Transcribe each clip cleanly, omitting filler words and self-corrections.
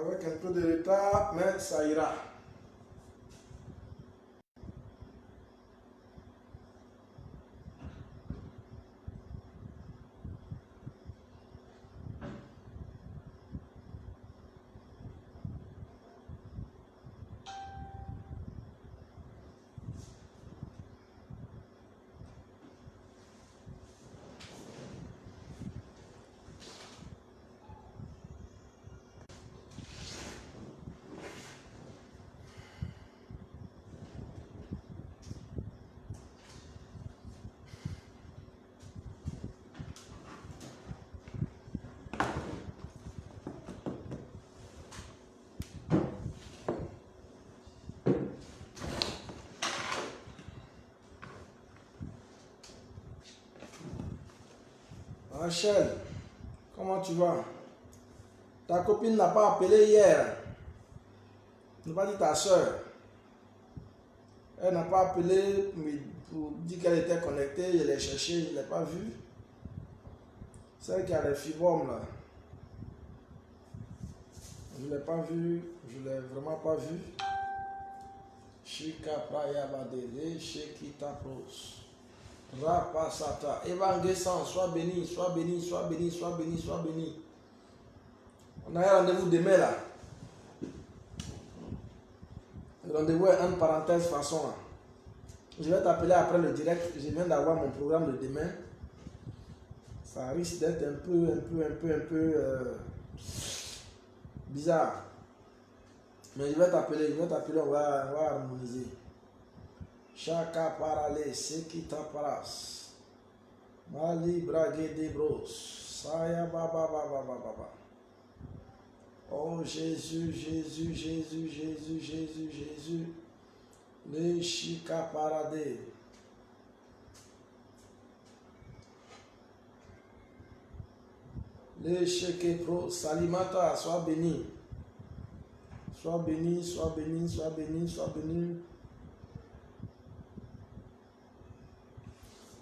Avec un peu de retard, mais ça ira. Rachel, comment tu vas? Ta copine n'a pas appelé hier. Elle n'a pas dit ta soeur. Elle n'a pas appelé pour dire qu'elle était connectée. Je l'ai cherchée, je ne l'ai pas vue. Celle qui a les fibromes là. Je ne l'ai pas vue. Je ne l'ai vraiment pas vue. Shika Praya Badele, Shekita Pros. Rapasata. Evangesan, sois béni, sois béni, sois béni, sois béni, sois béni. On a un rendez-vous demain là. Le rendez-vous est en parenthèse façon là. Je vais t'appeler après le direct. Je viens d'avoir mon programme de demain. Ça risque d'être un peu bizarre. Mais je vais t'appeler, on va harmoniser. Chaka parale, sekita paras. Mali brage de bros. Saya baba baba baba. Oh Jésus, Jésus, Jésus, Jésus, Jésus, Jésus. Le chika parade. Le cheke pro. Salimata, sois béni. Sois béni, sois béni, sois béni, sois béni.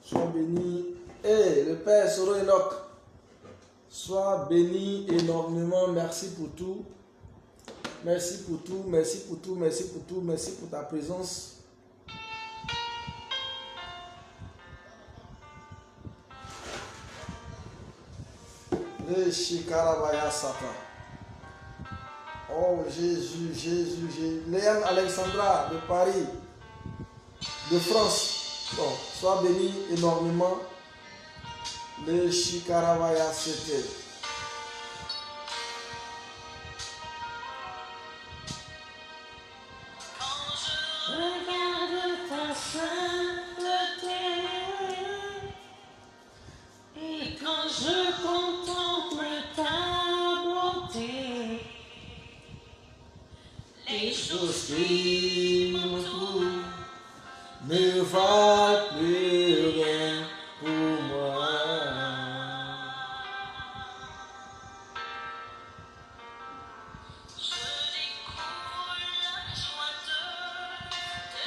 Sois béni. Et le Père Soro Enoch, sois béni énormément. Merci pour tout. Merci pour tout, merci pour tout, merci pour tout, merci pour ta présence. Le Shikarabaya Satan. Oh Jésus, Jésus, Jésus. Léane Alexandra de Paris, de France. Bon, sois béni énormément. Le Shikarabaya Satan. Regarde ta sainteté, et quand je contemple ta bonté, les choses qui m'entourent Ne valent plus rien pour moi.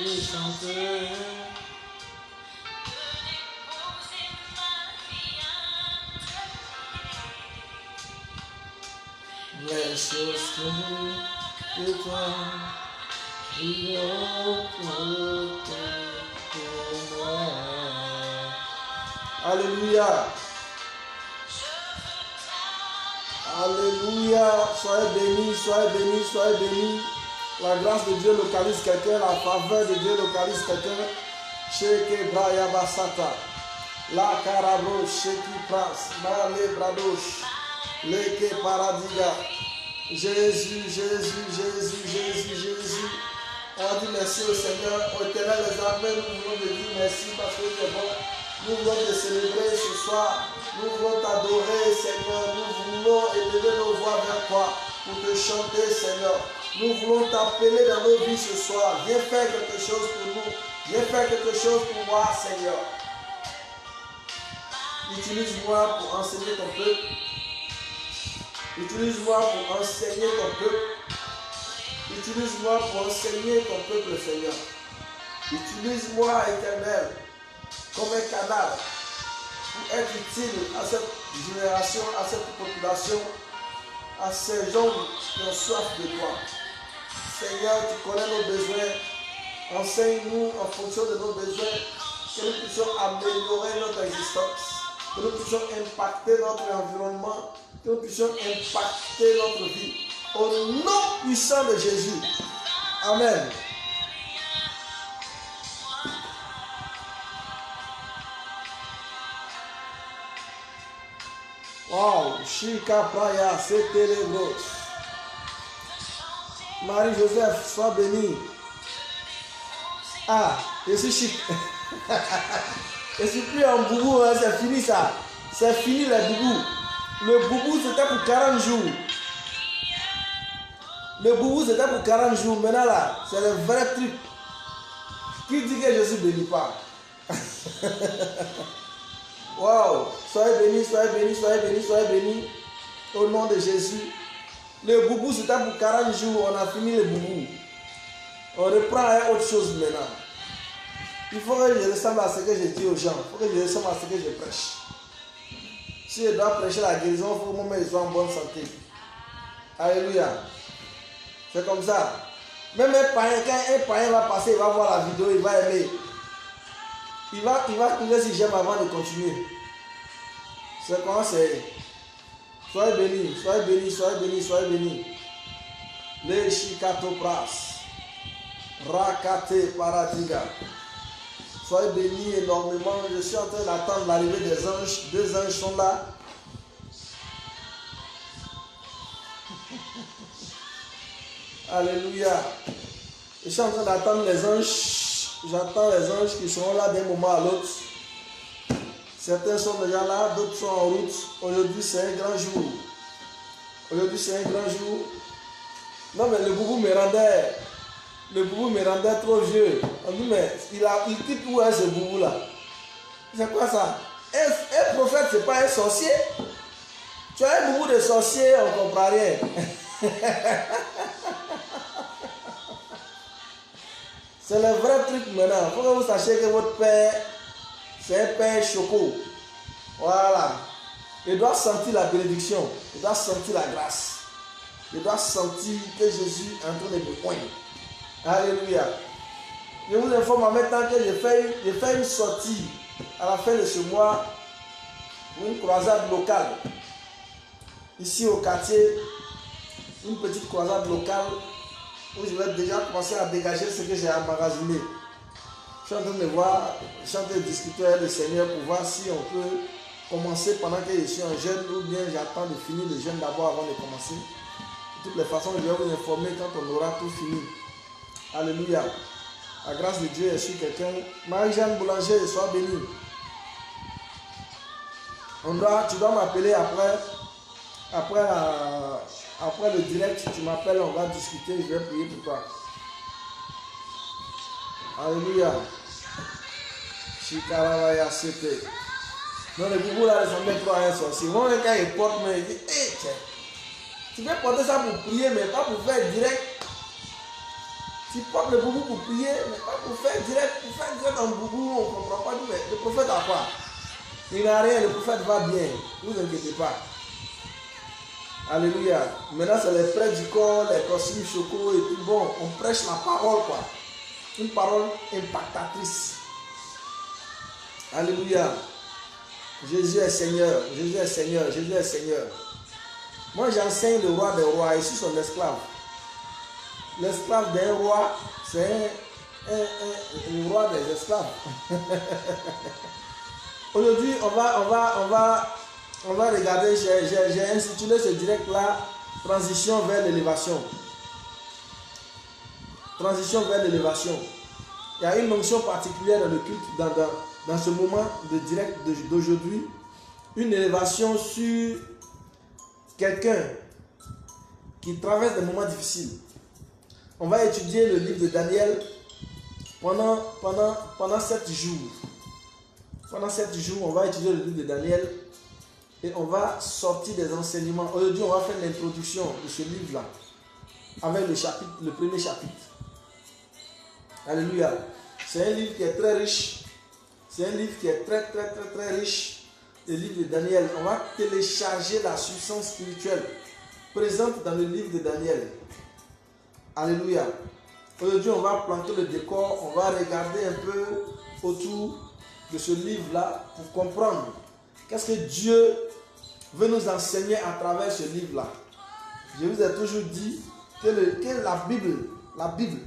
de chanter, de déposer ma vie à tes pieds. Les choses que toi, il pour moi. Alléluia. Alléluia. Soyez bénis, soyez bénis, soyez bénis. La grâce de Dieu localise quelqu'un, la faveur de Dieu localise quelqu'un. Sheke Braya Basata. La Carabro, Sheki Pras, Male Bradosh, Leke Paradiga. Jésus, Jésus, Jésus, Jésus, Jésus. On dit merci au Seigneur, au Éternel des armées, nous voulons te dire merci parce que tu es bon. Nous voulons te célébrer ce soir, nous voulons t'adorer Seigneur, nous voulons élever nos voix vers toi pour te chanter Seigneur. Nous voulons t'appeler dans nos vies ce soir. Viens faire quelque chose pour nous, viens faire quelque chose pour moi Seigneur. Utilise-moi pour enseigner ton peuple. Utilise-moi pour enseigner ton peuple. Utilise-moi pour enseigner ton peuple, Seigneur. Utilise-moi, Éternel, comme un canal pour être utile à cette génération, à cette population, à ces gens qui ont soif de toi. Seigneur, tu connais nos besoins. Enseigne-nous en fonction de nos besoins, que nous puissions améliorer notre existence, que nous puissions impacter notre environnement, que nous puissions impacter notre vie. Au nom puissant de Jésus. Amen. Wow, Chica Praya, c'était les grosses. Marie-Joseph, sois bénie. Ah, je suis chic. Je suis plus en boubou, hein, c'est fini ça. C'est fini les boubous. Le boubou c'était pour 40 jours. Le boubou c'était pour 40 jours. Maintenant là, c'est le vrai truc. Qui dit que je suis béni pas? Waouh, soyez bénis, soyez bénis, soyez bénis, soyez bénis. Au nom de Jésus. Le boubou c'était pour 40 jours. On a fini le boubou. On reprend à autre chose maintenant. Il faut que je ressemble à ce que je dis aux gens. Il faut que je ressemble à ce que je prêche. Si je dois prêcher la guérison, il faut que moi je sois en bonne santé. Alléluia. C'est comme ça. Même un païen, quand un païen va passer, il va voir la vidéo, il va aimer. Il va trouver si j'aime avant de continuer. C'est comment c'est. Soyez bénis, soyez bénis, soyez bénis, soyez bénis. Les Chikatopras. Rakate Paradiga. Soyez bénis énormément. Je suis en train d'attendre l'arrivée des anges. 2 anges sont là. Alléluia. Je suis en train d'attendre les anges. J'attends les anges qui seront là d'un moment à l'autre. Certains sont déjà là, d'autres sont en route. Aujourd'hui, c'est un grand jour. Aujourd'hui, c'est un grand jour. Non, mais le boubou me rendait. Le boubou me rendait trop vieux. On dit, mais il quitte où est ce boubou là? C'est quoi ça? Un prophète, c'est pas un sorcier. Tu as un boubou de sorcier, on ne comprend rien. C'est le vrai truc maintenant. Il faut que vous sachiez que votre père, c'est un père choco. Voilà. Il doit sentir la bénédiction. Il doit sentir la grâce. Il doit sentir que Jésus est en train de me poindre. Alléluia. Je vous informe maintenant que j'ai fait une sortie à la fin de ce mois pour une croisade locale. Ici au quartier, une petite croisade locale où je vais déjà commencer à dégager ce que j'ai emmagasiné. Je suis en train de voir, je suis en train de discuter avec le Seigneur pour voir si on peut commencer pendant que je suis en jeûne ou bien j'attends de finir le jeûne d'abord avant de commencer. De toutes les façons, je vais vous informer quand on aura tout fini. Alléluia. La grâce de Dieu est sur quelqu'un. Marie-Jeanne Boulanger, sois bénie. Tu dois m'appeler après le direct. Tu m'appelles, on va discuter, je vais prier pour toi. Alléluia. Chikaravaya Sete. Non, le boubou là ressemblait trop à un sorcier. Moi, quand il porte, il dit, hey, tiens, tu peux porter ça pour prier, mais pas pour faire direct. Tu portes le boubou pour prier, mais pas pour faire direct. Pour faire direct en boubou, on ne comprend pas. Mais le prophète a quoi? Il n'a rien, le prophète va bien. Ne vous inquiétez pas. Alléluia. Maintenant, c'est les prêtres du corps, les costumes choco et puis bon, on prêche la parole quoi. Une parole impactatrice. Alléluia. Jésus est Seigneur, Jésus est Seigneur, Jésus est Seigneur. Moi, j'enseigne le roi des rois, je suis son esclave. L'esclave d'un roi, c'est un roi des esclaves. Aujourd'hui, on va regarder, j'ai intitulé ce direct-là, Transition vers l'élévation. Transition vers l'élévation. Il y a une notion particulière dans le culte, dans ce moment de direct d'aujourd'hui, une élévation sur quelqu'un qui traverse des moments difficiles. On va étudier le livre de Daniel pendant 7 jours. Pendant 7 jours, on va étudier le livre de Daniel et on va sortir des enseignements. Aujourd'hui, on va faire l'introduction de ce livre-là avec le premier chapitre. Alléluia. C'est un livre qui est très riche. C'est un livre qui est très, très, très, très riche. Le livre de Daniel. On va télécharger la substance spirituelle présente dans le livre de Daniel. Alléluia. Aujourd'hui, on va planter le décor, on va regarder un peu autour de ce livre-là pour comprendre qu'est-ce que Dieu veut nous enseigner à travers ce livre-là. Je vous ai toujours dit que la Bible,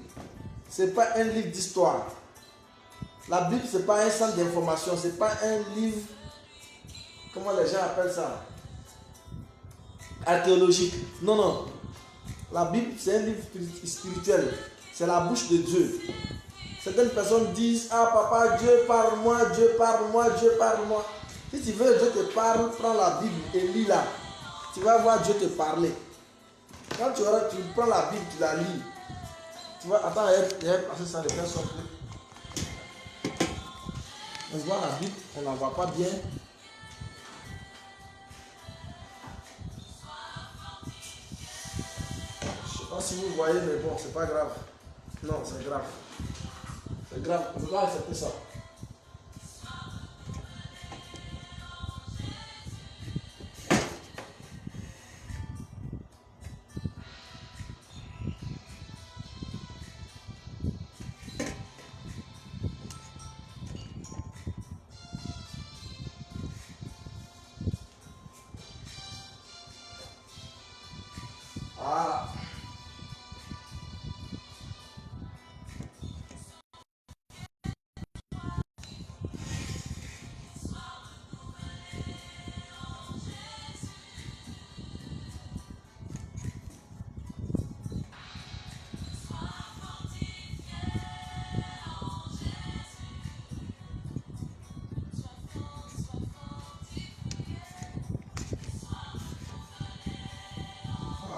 ce n'est pas un livre d'histoire. La Bible, ce n'est pas un centre d'information, ce n'est pas un livre, comment les gens appellent ça, archéologique. Non, non. La Bible, c'est un livre spirituel. C'est la bouche de Dieu. Certaines personnes disent, ah papa, Dieu parle-moi, Dieu parle-moi, Dieu parle-moi. Si tu veux Dieu te parle, prends la Bible et lis-la. Tu vas voir Dieu te parler. Quand tu prends la Bible, tu la lis. Tu vois, attends, il y a passer ça, les frères sont plus. On se voit la Bible, on ne la voit pas bien. Je ne sais pas si vous voyez, mais bon, c'est pas grave. Non, c'est grave. C'est grave, on ne peut pas accepter ça. Voilà.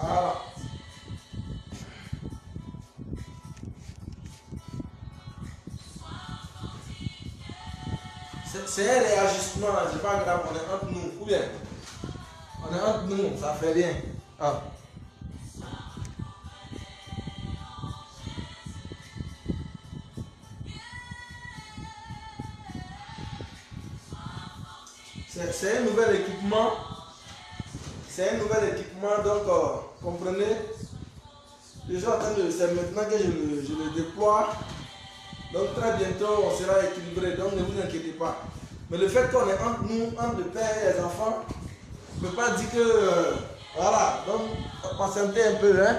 Voilà. C'est un réajustement, c'est pas grave, on est entre nous. Ou bien, on est entre nous, ça fait rien. Ah. C'est un nouvel équipement. C'est un nouvel équipement, donc comprenez. Je suis en train de. C'est maintenant que je le déploie. Donc très bientôt on sera équilibré. Donc ne vous inquiétez pas. Mais le fait qu'on est entre nous, entre le père et les enfants, ne peut pas dire que. Voilà. Donc patientez un peu, hein.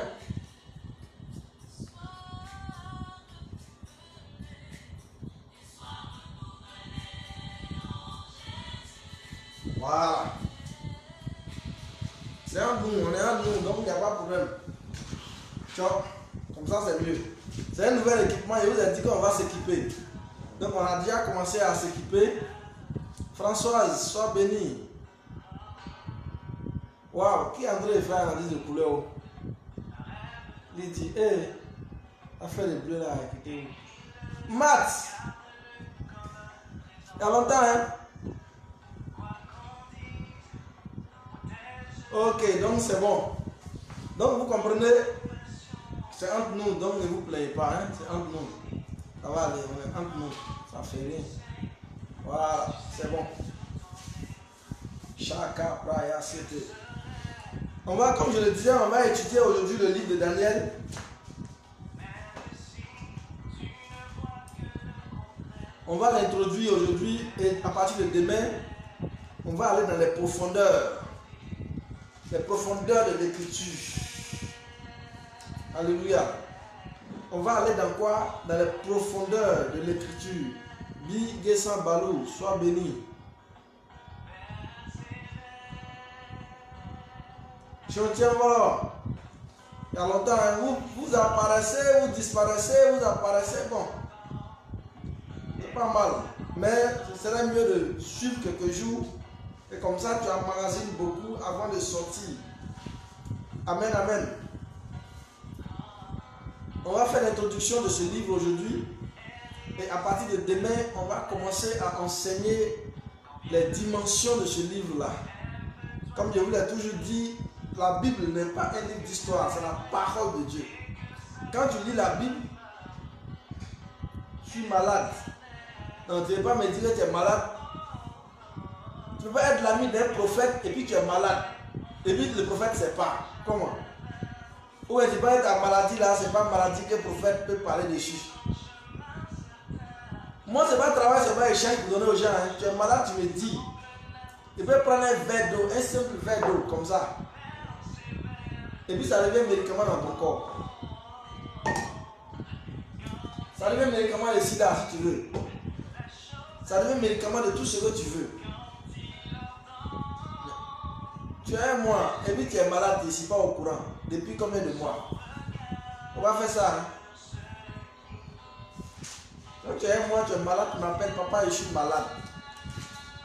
Voilà. C'est entre nous, on est entre nous, donc il n'y a pas de problème. Ciao. Comme ça c'est mieux. C'est un nouvel équipement, je vous ai dit qu'on va s'équiper. Donc on a déjà commencé à s'équiper. Françoise, sois bénie. Waouh, qui est André fait analyse de couleur? Il dit, hé, a fait les bleus là, écoutez. Matt, il y a longtemps, hein? Ok, donc c'est bon. Donc vous comprenez, c'est entre nous, donc ne vous plaignez pas, hein? C'est entre nous. Ça va aller, on est entre nous, ça fait rien. Voilà, c'est bon. Chaka, Praya, c'était. On va, comme je le disais, on va étudier aujourd'hui le livre de Daniel. On va l'introduire aujourd'hui et à partir de demain, on va aller dans les profondeurs. Les profondeurs de l'écriture. Alléluia. On va aller dans quoi? Dans les profondeurs de l'écriture. Bi Gessan Balou, sois béni. Je tiens voir. Il y a longtemps, hein, vous apparaissez, vous disparaissez, vous apparaissez. Bon, c'est pas mal. Mais ce serait mieux de suivre quelques jours. Et comme ça, tu emmagasines beaucoup avant de sortir. Amen, amen. On va faire l'introduction de ce livre aujourd'hui. Et à partir de demain, on va commencer à enseigner les dimensions de ce livre-là. Comme je vous l'ai toujours dit, la Bible n'est pas un livre d'histoire, c'est la parole de Dieu. Quand tu lis la Bible, je suis malade. Non, tu ne peux pas me dire que tu es malade. Tu peux être l'ami d'un prophète et puis tu es malade. Et puis le prophète ne sait pas. Comment? Ou tu parles de ta maladie là, c'est pas une maladie que le prophète peut parler dessus. Moi, c'est pas travail, c'est pas échange pour donner aux gens. Hein. Tu es malade, tu me dis. Tu peux prendre un verre d'eau, un simple verre d'eau, comme ça. Et puis ça devient un médicament dans ton corps. Ça devient un médicament de sida si tu veux. Ça devient un médicament de tout ce que tu veux. Tu as un mois et puis tu es malade, tu ne suis pas au courant. Depuis combien de mois? On va faire ça. Hein? Quand tu as un mois, tu es malade, tu m'appelles papa, je suis malade.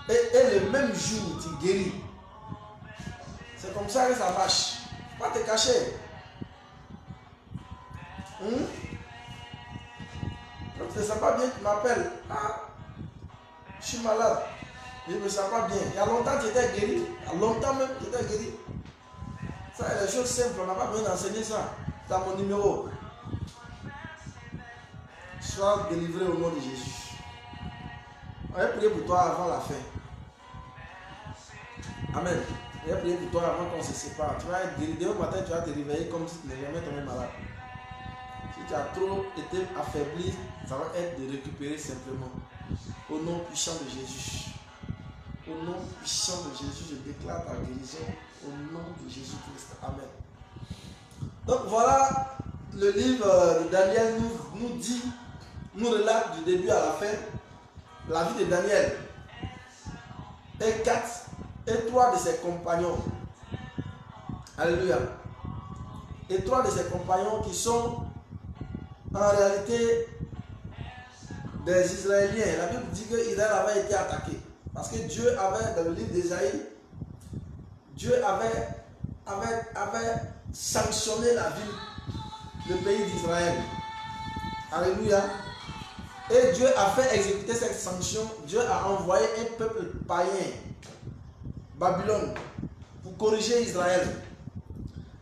Et le même jour, tu guéris. C'est comme ça que ça marche. Faut pas te cacher. Quand tu ne te sens pas bien, tu m'appelles. Ah, je suis malade. Je ne me sens pas bien. Il y a longtemps, tu étais guéri. Il y a longtemps même, tu étais guéri. Ça, c'est des choses simples. On n'a pas besoin d'enseigner ça. Tu as mon numéro. Sois délivré au nom de Jésus. On va prier pour toi avant la fin. Amen. On va prier pour toi avant qu'on se sépare. Tu vas être guéri. Demain matin, tu vas te réveiller comme si tu n'es jamais tombé malade. Si tu as trop été affaibli, ça va être de récupérer simplement. Au nom puissant de Jésus. Au nom puissant de Jésus, je déclare ta guérison. Au nom de Jésus-Christ. Amen. Donc voilà, le livre de Daniel nous dit, nous relate du début à la fin la vie de Daniel et 3 de ses compagnons. Alléluia. Et 3 de ses compagnons qui sont en réalité des Israéliens. La Bible dit qu'Israël avait été attaqué. Parce que Dieu avait, dans le livre d'Ésaïe, Dieu avait sanctionné la ville, le pays d'Israël. Alléluia. Et Dieu a fait exécuter cette sanction. Dieu a envoyé un peuple païen, Babylone, pour corriger Israël.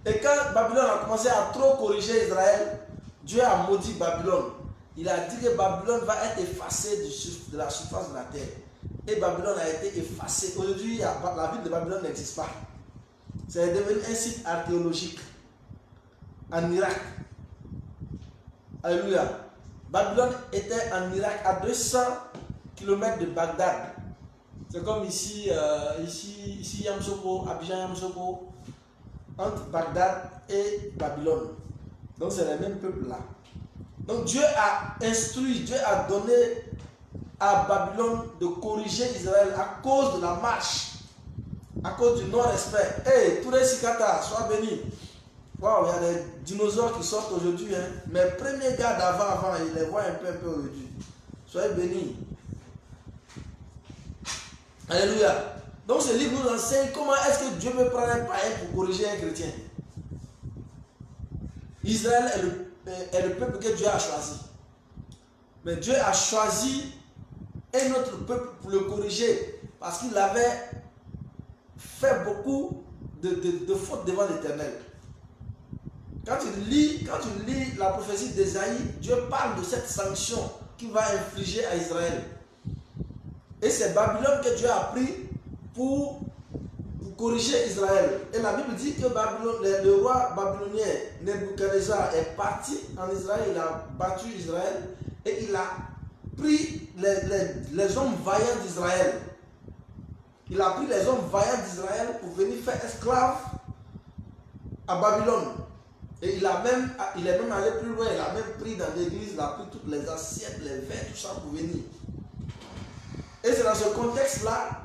Et quand Babylone a commencé à trop corriger Israël, Dieu a maudit Babylone. Il a dit que Babylone va être effacée de la surface de la terre. Et Babylone a été effacée. Aujourd'hui, la ville de Babylone n'existe pas. C'est devenu un site archéologique en Irak. Alléluia. Babylone était en Irak à 200 km de Bagdad. C'est comme ici Yamsoko, Abidjan Yamsoko, entre Bagdad et Babylone. Donc c'est le même peuple là. Donc Dieu a instruit, Dieu a donné à Babylone de corriger Israël à cause de la marche, à cause du non-respect. Hey, tous les Sikata, sois bénis. Waouh, il y a des dinosaures qui sortent aujourd'hui. Hein. Mes premiers gars d'avant, ils les voient un peu aujourd'hui. Soyez bénis. Alléluia. Donc ce livre nous enseigne comment est-ce que Dieu peut prendre un païen pour corriger un chrétien. Israël est le peuple que Dieu a choisi. Mais Dieu a choisi un autre peuple pour le corriger parce qu'il avait fait beaucoup de fautes devant l'Éternel. Quand tu lis la prophétie d'Ésaïe, Dieu parle de cette sanction qu'il va infliger à Israël. Et c'est Babylone que Dieu a pris pour corriger Israël. Et la Bible dit que le roi babylonien Nebuchadnezzar est parti en Israël, il a battu Israël et il a pris les hommes vaillants d'Israël. Il a pris les hommes vaillants d'Israël pour venir faire esclaves à Babylone. Et il est même allé plus loin, il a même pris dans l'église, il a pris toutes les assiettes, les verres, tout ça pour venir. Et c'est dans ce contexte-là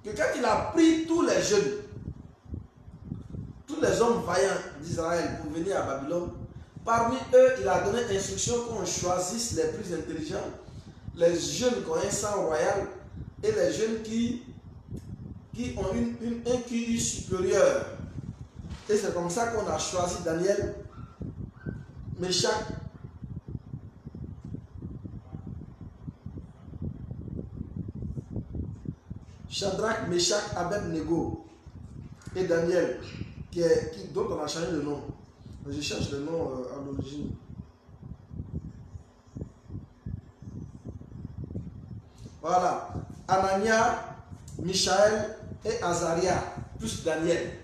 que quand il a pris tous les jeunes, tous les hommes vaillants d'Israël pour venir à Babylone, parmi eux, il a donné instruction qu'on choisisse les plus intelligents, les jeunes qui ont un sang royal et les jeunes qui ont un QI supérieur. Et c'est comme ça qu'on a choisi Daniel, Meshach, Shadrach, Meshach, Abed-Nego et Daniel, dont on a changé le nom. Je cherche le nom à l'origine. Voilà. Anania, Michaël et Azaria, plus Daniel.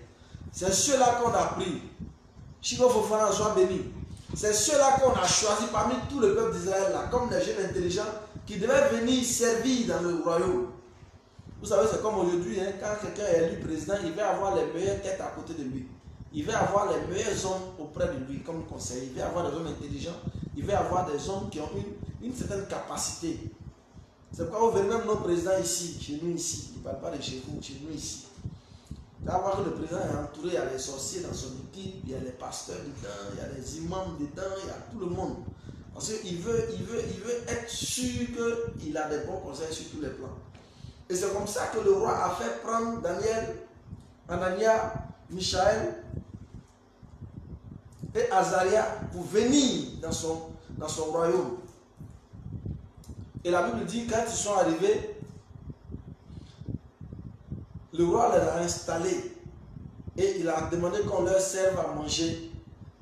C'est ceux-là qu'on a pris Chico Fofana soit béni. C'est ceux-là qu'on a choisi parmi tout le peuple d'Israël, là, comme des jeunes intelligents, qui devaient venir servir dans le royaume. Vous savez, c'est comme aujourd'hui, hein, quand quelqu'un est élu président, il va avoir les meilleures têtes à côté de lui. Il va avoir les meilleurs hommes auprès de lui comme conseiller. Il va avoir des hommes intelligents. Il va avoir des hommes qui ont une certaine capacité. C'est pourquoi vous verrez même nos présidents ici, chez nous ici. Il ne parle pas de chez vous, chez nous ici. Vous allez voir que le président est entouré, il y a les sorciers dans son équipe, il y a les pasteurs dedans, il y a les imams dedans, il y a tout le monde. Parce qu'il veut être sûr qu'il a des bons conseils sur tous les plans. Et c'est comme ça que le roi a fait prendre Daniel, Anania, Michaël et Azaria pour venir dans son royaume. Et la Bible dit, quand ils sont arrivés, le roi les a installés et il a demandé qu'on leur serve à manger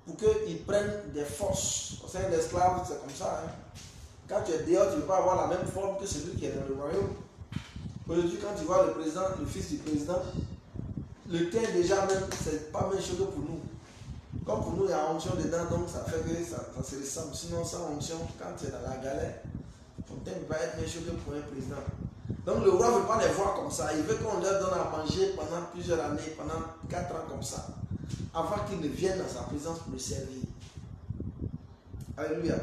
pour qu'ils prennent des forces. Parce qu'un esclave, c'est comme ça. Hein. Quand tu es dehors, tu ne peux pas avoir la même forme que celui qui est dans le royaume. Aujourd'hui, quand tu vois le président, le fils du président, le teint déjà même, c'est pas même chose que pour nous. Comme pour nous, il y a onction dedans, donc ça fait que ça se ressemble. Sinon, sans onction, quand tu es dans la galère, ton teint va être même chose que pour un président. Donc le roi ne veut pas les voir comme ça. Il veut qu'on leur donne à manger pendant plusieurs années, pendant 4 ans comme ça, avant qu'ils ne viennent dans sa présence pour le servir. Alléluia.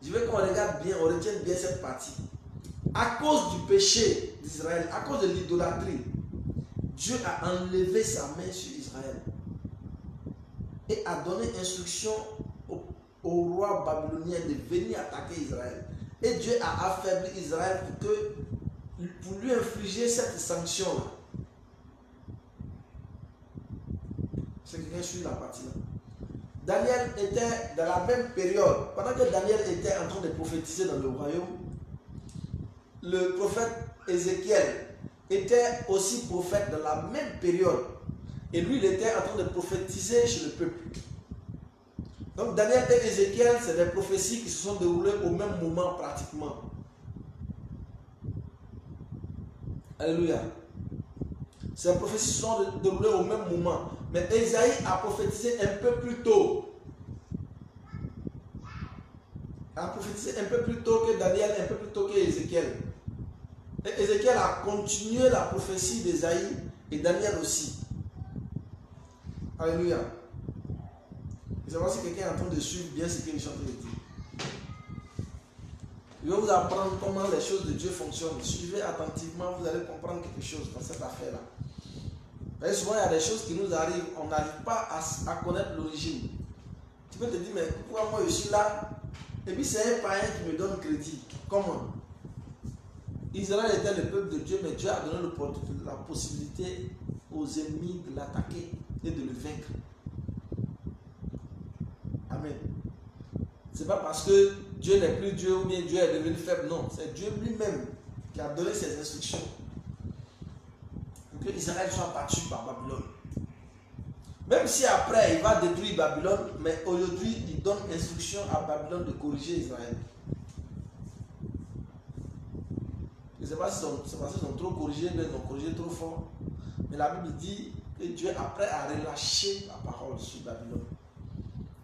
Je veux qu'on regarde bien, on retienne bien cette partie. À cause du péché d'Israël, à cause de l'idolâtrie, Dieu a enlevé sa main sur Israël et a donné instruction au roi babylonien de venir attaquer Israël. Et Dieu a affaibli Israël pour lui infliger cette sanction-là. C'est quelqu'un suit la partie-là. Daniel était dans la même période. Pendant que Daniel était en train de prophétiser dans le royaume, le prophète Ézéchiel était aussi prophète dans la même période. Et lui, il était en train de prophétiser chez le peuple. Donc Daniel et Ézéchiel, c'est des prophéties qui se sont déroulées au même moment pratiquement. Alléluia. Ces prophéties se sont déroulées au même moment. Mais Ésaïe a prophétisé un peu plus tôt. A prophétisé un peu plus tôt que Daniel, un peu plus tôt que Ézéchiel. Et Ézéchiel a continué la prophétie d'Ésaïe et Daniel aussi. Alléluia. Je ne sais pas si quelqu'un est en train de suivre bien ce que je suis en train de dire. Je vais vous apprendre comment les choses de Dieu fonctionnent. Suivez attentivement, vous allez comprendre quelque chose dans cette affaire-là. Mais souvent, il y a des choses qui nous arrivent, on n'arrive pas à connaître l'origine. Tu peux te dire, mais pourquoi moi je suis là? Et puis c'est un païen qui me donne crédit. Comment? Israël était le peuple de Dieu, mais Dieu a donné la possibilité aux ennemis de l'attaquer et de le vaincre. Amen. C'est pas parce que Dieu n'est plus Dieu ou bien Dieu est devenu faible, non. C'est Dieu lui-même qui a donné ses instructions pour que Israël soit battu par Babylone. Même si après il va détruire Babylone, mais aujourd'hui il donne instruction à Babylone de corriger Israël. Je ne sais pas si c'est parce qu'ils ont trop corrigé, mais ils ont corrigé trop fort. Mais la Bible dit que Dieu après a relâché la parole sur Babylone.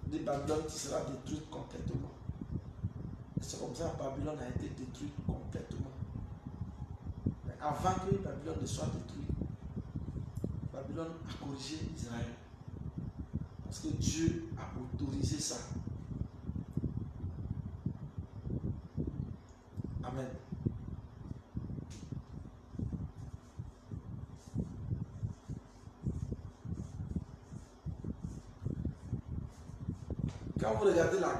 De Babylone qui sera détruite complètement. Et c'est comme ça que Babylone a été détruite complètement. Mais avant que Babylone ne soit détruite, Babylone a corrigé Israël. Parce que Dieu a autorisé ça. Amen. Quand vous regardez la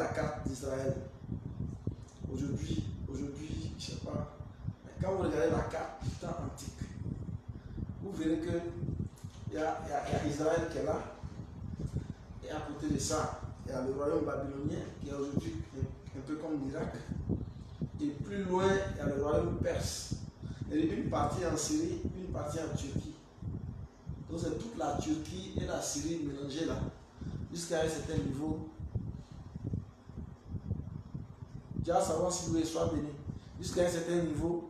carte d'Israël, aujourd'hui, je ne sais pas, mais quand vous regardez la carte du temps antique, vous verrez que il y a Israël qui est là, et à côté de ça, il y a le royaume babylonien qui est aujourd'hui un peu comme l'Irak, et plus loin, il y a le royaume perse. Il y a une partie en Syrie, une partie en Turquie. Donc c'est toute la Turquie et la Syrie mélangées là. Jusqu'à un certain niveau. Tu vas savoir si vous soit béni. Jusqu'à un certain niveau,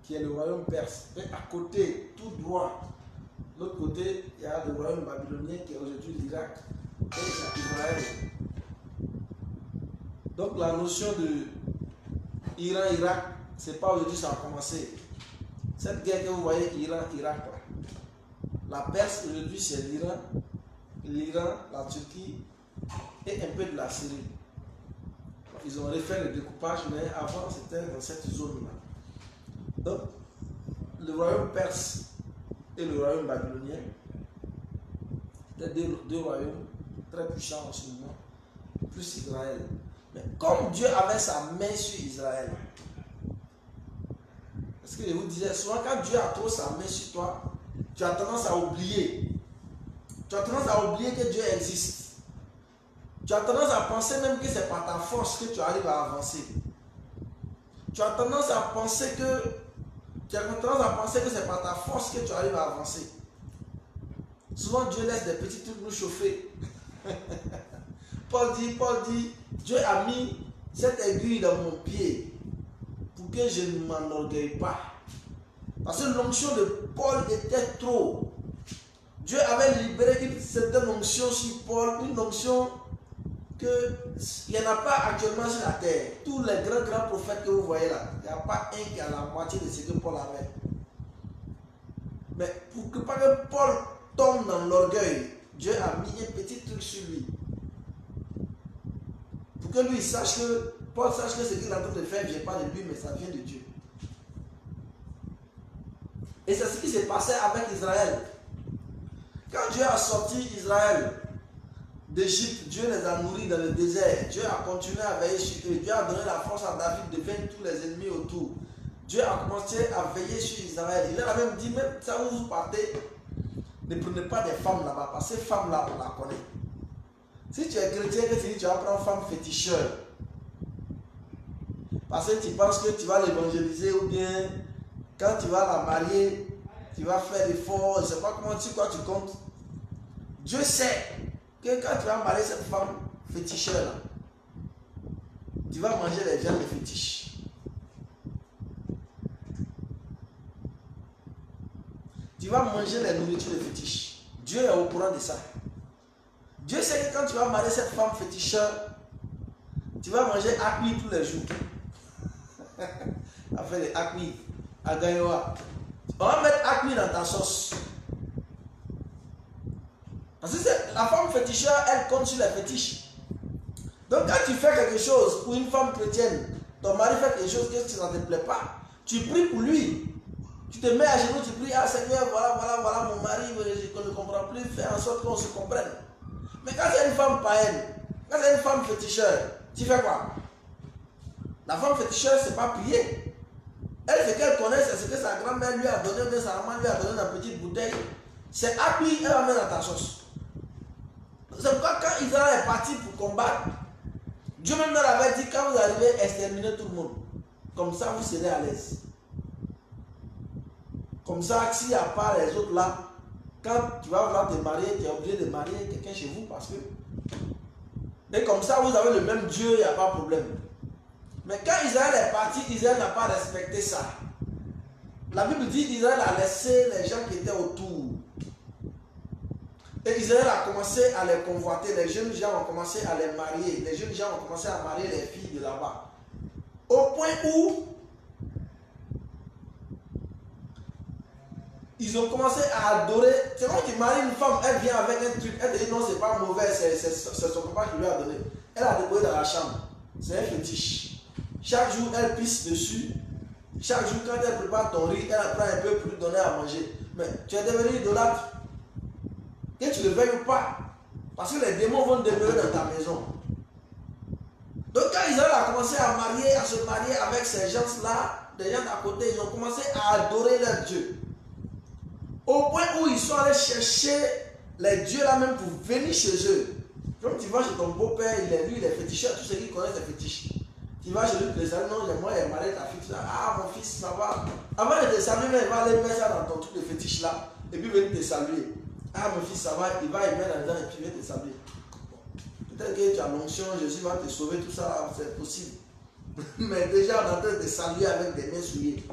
qui est le royaume perse. Et à côté, tout droit, l'autre côté, il y a le royaume babylonien qui est aujourd'hui l'Irak et Israël. Donc la notion de Iran-Irak, c'est pas aujourd'hui ça a commencé. Cette guerre que vous voyez, Iran-Irak, la Perse aujourd'hui c'est l'Iran, la Turquie et un peu de la Syrie. Ils ont refait le découpage, mais avant c'était dans cette zone-là. Donc, le royaume perse et le royaume babylonien, c'était deux royaumes très puissants en ce moment, plus Israël. Mais comme Dieu avait sa main sur Israël, parce que je vous disais, souvent quand Dieu a trop sa main sur toi, tu as tendance à oublier. Tu as tendance à oublier que Dieu existe. Tu as tendance à penser même que c'est par ta force que tu arrives à avancer. Tu as tendance à penser que c'est par ta force que tu arrives à avancer. Souvent Dieu laisse des petits trucs nous chauffer. Paul dit, Dieu a mis cette aiguille dans mon pied pour que je ne m'enorgueille pas. Parce que l'onction de Paul était trop. Dieu avait libéré une certaine onction sur Paul, une onction qu'il n'y en a pas actuellement sur la terre. Tous les grands prophètes que vous voyez là, il n'y a pas un qui a la moitié de ce que Paul avait. Mais pour que pas que Paul tombe dans l'orgueil, Dieu a mis un petit truc sur lui. Pour que lui sache que, Paul sache que ce qu'il est en train de faire ne vient pas de lui, mais ça vient de Dieu. Et c'est ce qui s'est passé avec Israël. Quand Dieu a sorti Israël d'Égypte, Dieu les a nourris dans le désert. Dieu a continué à veiller sur eux. Dieu a donné la force à David de vaincre tous les ennemis autour. Dieu a commencé à veiller sur Israël. Il leur a même dit, même ça où vous partez, ne prenez pas des femmes là-bas, parce que ces femmes-là, on la connaît. Si tu es chrétien, que tu dis tu vas prendre une femme féticheur, parce que tu penses que tu vas l'évangéliser ou bien quand tu vas la marier, tu vas faire l'effort, je ne sais pas comment tu comptes. Dieu sait que quand tu vas marier cette femme féticheur là, tu vas manger les viandes de fétiche. Tu vas manger les nourritures de fétiche. Dieu est au courant de ça. Dieu sait que quand tu vas marier cette femme féticheur, tu vas manger acmi tous les jours. On fait des acmi à Gaïoa. On va mettre acmi dans ta sauce. Parce que la femme féticheur, elle compte sur les fétiches. Donc quand tu fais quelque chose pour une femme chrétienne, ton mari fait quelque chose que ça ne te plaît pas, tu pries pour lui. Tu te mets à genoux, tu pries, ah Seigneur, voilà mon mari, je ne comprends plus, fais en sorte qu'on se comprenne. Mais quand c'est une femme païenne, quand c'est une femme féticheur, tu fais quoi? La femme féticheur, c'est pas prier. Elle, ce qu'elle connaît, c'est ce que sa grand-mère lui a donné, ou sa maman lui a donné dans une petite bouteille. C'est appui, elle va mettre dans ta sauce. C'est pourquoi quand Israël est parti pour combattre, Dieu même leur avait dit, quand vous arrivez, exterminez tout le monde. Comme ça, vous serez à l'aise. Comme ça, s'il n'y a pas les autres là, quand tu vas vouloir te marier, tu es obligé de marier quelqu'un chez vous parce que... Et comme ça, vous avez le même Dieu, il n'y a pas de problème. Mais quand Israël est parti, Israël n'a pas respecté ça. La Bible dit qu'Israël a laissé les gens qui étaient autour. Et Israël a commencé à les convoiter. Les jeunes gens ont commencé à les marier. Les jeunes gens ont commencé à marier les filles de là-bas. Au point où ils ont commencé à adorer. C'est quand tu maries une femme, elle vient avec un truc, elle te dit non, c'est pas mauvais, c'est son papa qui lui a donné. Elle a déposé dans la chambre. C'est un fétiche. Chaque jour, elle pisse dessus. Chaque jour, quand elle prépare ton riz, elle prend un peu pour lui donner à manger. Mais tu es devenu idolâtre. Que tu ne le veuilles ou pas. Parce que les démons vont demeurer dans ta maison. Donc quand Israël a commencé à se marier avec ces gens-là, des gens d'à côté, ils ont commencé à adorer leur Dieu. Au point où ils sont allés chercher les dieux là même pour venir chez eux. Comme tu vas chez ton beau-père, lui il est féticheur, tous ceux qui connaissent les fétiches. Tu vas chez lui pour les saluer, non, moi j'ai marié ta fille, ah mon fils, ça va. Avant de te saluer, il va aller mettre ça dans ton truc de fétiche là, et puis venir te saluer. Ah mon fils, ça va, il va y mettre dedans et puis il vient te saluer. Peut-être que tu as l'onction, Jésus va te sauver, tout ça, c'est possible. Mais déjà on est en train de te saluer avec des mains souillées.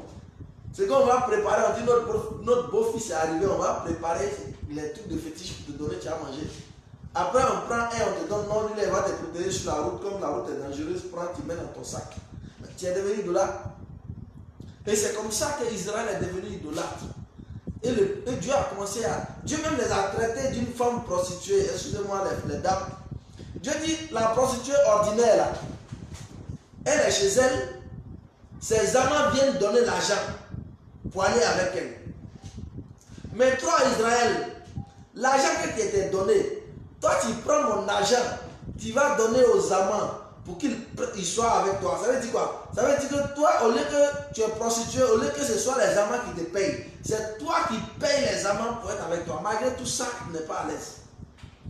C'est qu'on va préparer, on dit notre beau-fils est arrivé, on va préparer les trucs de fétiche pour te donner, tu as mangé. Après, on prend un, on te donne, non, lui, il va te protéger sur la route, comme la route est dangereuse, prends, tu mets dans ton sac. Tu es devenu idolâtre. Et c'est comme ça qu'Israël est devenu idolâtre. Et Dieu a commencé à... Dieu même les a traités d'une femme prostituée. Excusez-moi les dames. Dieu dit, la prostituée ordinaire, là, elle est chez elle, ses amants viennent donner l'argent pour aller avec elle. Mais toi, Israël, l'argent qui t'était donné, toi tu prends mon argent, tu vas donner aux amants pour qu'ils soient avec toi. Ça veut dire quoi? Ça veut dire que toi, au lieu que tu es prostitué, au lieu que ce soit les amants qui te payent, c'est toi qui payes les amants pour être avec toi. Malgré tout ça, tu n'es pas à l'aise.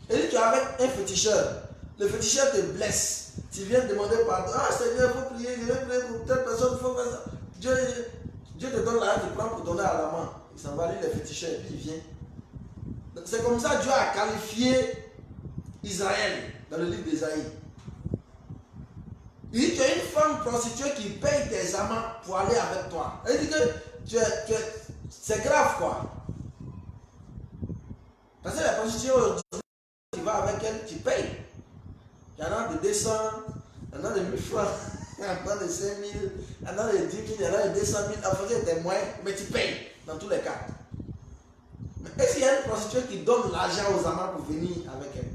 Et tu es avec un féticheur. Le féticheur te blesse. Tu viens demander pardon. Ah Seigneur, il faut prier, je vais prier pour telle personne, il faut faire ça. Dieu te donne l'argent, tu prends pour donner à l'amant. Il s'en va, lui, les féticheurs, et puis il vient. C'est comme ça que Dieu a qualifié Israël dans le livre d'Ésaïe. Il dit, tu es une femme prostituée qui paye tes amants pour aller avec toi. Il dit que c'est grave quoi. Parce que la prostituée aujourd'hui, tu vas avec elle, tu payes. Il y en a de 200, il y en a de 1000 francs, il y en a de 5000, il y en a de 10 000, il y en a de 200 000. En fait, c'est moins, mais tu payes dans tous les cas. Mais est-ce qu'il y a une prostituée qui donne l'argent aux amants pour venir avec elle?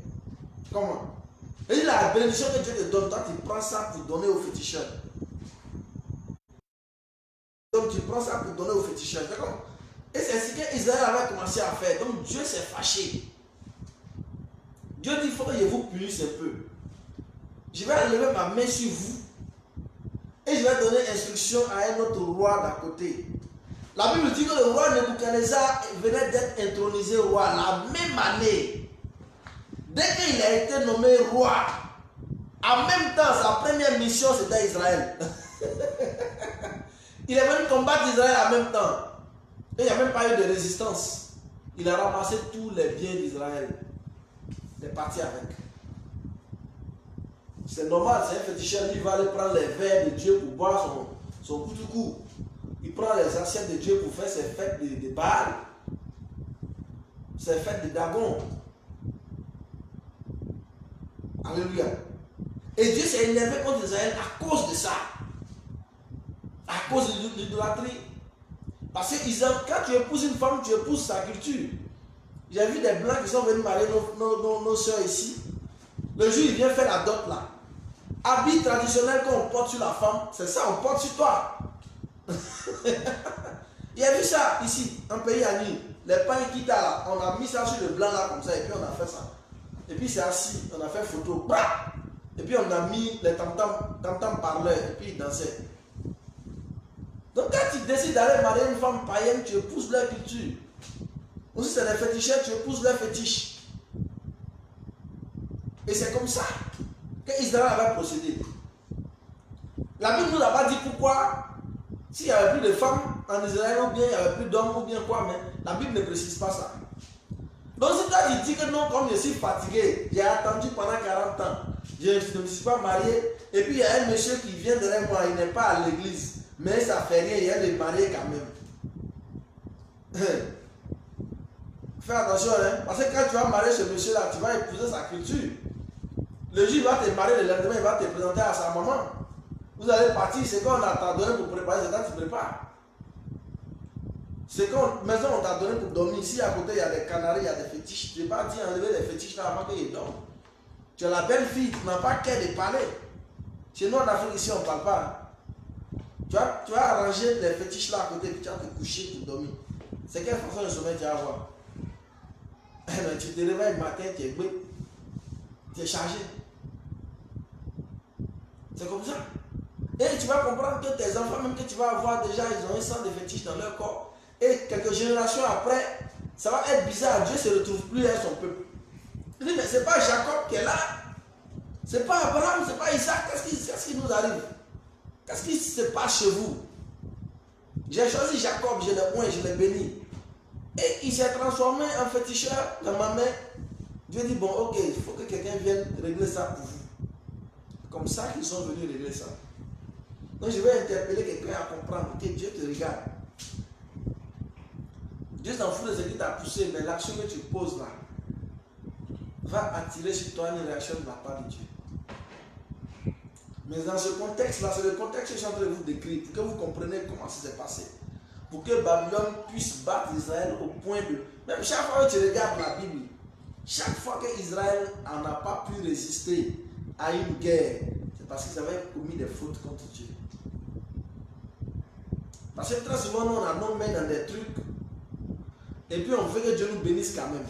Comment? Et la bénédiction que Dieu te donne, toi tu prends ça pour donner aux féticheurs. Donc tu prends ça pour donner aux féticheurs. Et c'est ce qu'Israël avait commencé à faire. Donc Dieu s'est fâché. Dieu dit, il faut que je vous punisse un peu. Je vais lever ma main sur vous. Et je vais donner instruction à un autre roi d'à côté. La Bible dit que le roi Nebuchadnezzar venait d'être intronisé roi la même année. Dès qu'il a été nommé roi, en même temps, sa première mission c'était Israël. Il est venu combattre Israël en même temps. Et il n'y a même pas eu de résistance. Il a ramassé tous les biens d'Israël. Il est parti avec. C'est normal, c'est un féticheur, lui, il va aller prendre les verres de Dieu pour boire son koutoukou. Il prend les assiettes de Dieu pour faire ses fêtes de Baal, ses fêtes de Dagon. Alléluia. Et Dieu s'est énervé contre Israël à cause de ça. À cause de l'idolâtrie. Parce que quand tu épouses une femme, tu épouses sa culture. J'ai vu des blancs qui sont venus marier nos soeurs ici. Le jour il vient faire la dot là. Habit traditionnel qu'on porte sur la femme, c'est ça, on porte sur toi. Il y a vu ça ici, un pays à Nîmes. Les pains qui t'a là, on a mis ça sur le blanc là comme ça et puis on a fait ça. Et puis c'est assis, on a fait photo. Bah! Et puis on a mis les tam-tam parleurs et puis ils dansaient. Donc quand tu décides d'aller marier une femme païenne, tu épouses leur culture. Aussi c'est les féticheurs, tu épouses leur fétiche. Et c'est comme ça qu'Israël avait procédé. La Bible nous a pas dit pourquoi, s'il n'y avait plus de femmes en Israël, ou bien il n'y avait plus d'hommes, ou bien quoi, mais la Bible ne précise pas ça. Donc si toi tu dis que non, comme je suis fatigué, j'ai attendu pendant 40 ans, je ne me suis pas marié, et puis il y a un monsieur qui vient derrière moi, il n'est pas à l'église, mais ça fait rien, il y a des mariés quand même. Fais attention, hein, parce que quand tu vas marier ce monsieur-là, tu vas épouser sa culture. Le jour il va te marier, le lendemain il va te présenter à sa maman. Vous allez partir, c'est quand on t'a donné pour préparer, c'est quand tu prépares. C'est quand maison on t'a donné pour dormir. Ici à côté il y a des canaris, il y a des fétiches. Tu n'es pas dit enlever les fétiches là avant qu'ils dorment. Tu es la belle fille, tu n'as pas qu'à de parler. Chez nous en Afrique ici on ne parle pas. Tu vas arranger les fétiches là à côté et tu vas te coucher pour dormir. C'est quelle façon de sommeil tu vas avoir? Mais tu te réveilles le matin, tu es bête. Tu es chargé. C'est comme ça. Et tu vas comprendre que tes enfants, même que tu vas avoir déjà, ils ont un sang de fétiche dans leur corps. Et quelques générations après, ça va être bizarre. Dieu ne se retrouve plus à son peuple. Il dit, mais ce n'est pas Jacob qui est là. Ce n'est pas Abraham, ce n'est pas Isaac. Qu'est-ce qui nous arrive? Qu'est-ce qui se passe chez vous? J'ai choisi Jacob, je l'ai oint, je l'ai béni. Et il s'est transformé en féticheur dans ma main. Dieu dit, bon, ok, il faut que quelqu'un vienne régler ça pour vous. Comme ça qu'ils sont venus régler ça. Donc je vais interpeller quelqu'un à comprendre que Dieu te regarde. Dieu s'en fout de ce qui t'a poussé, mais l'action que tu poses là va attirer sur toi une réaction de la part de Dieu. Mais dans ce contexte-là, c'est le contexte que je suis en train de vous décrire pour que vous compreniez comment ça s'est passé. Pour que Babylone puisse battre Israël au point de... Même chaque fois que tu regardes la Bible, chaque fois que Israël n'a pas pu résister à une guerre, c'est parce qu'ils avaient commis des fautes contre Dieu. Parce que très souvent, nous, on a nos mains dans des trucs, et puis on veut que Dieu nous bénisse quand même.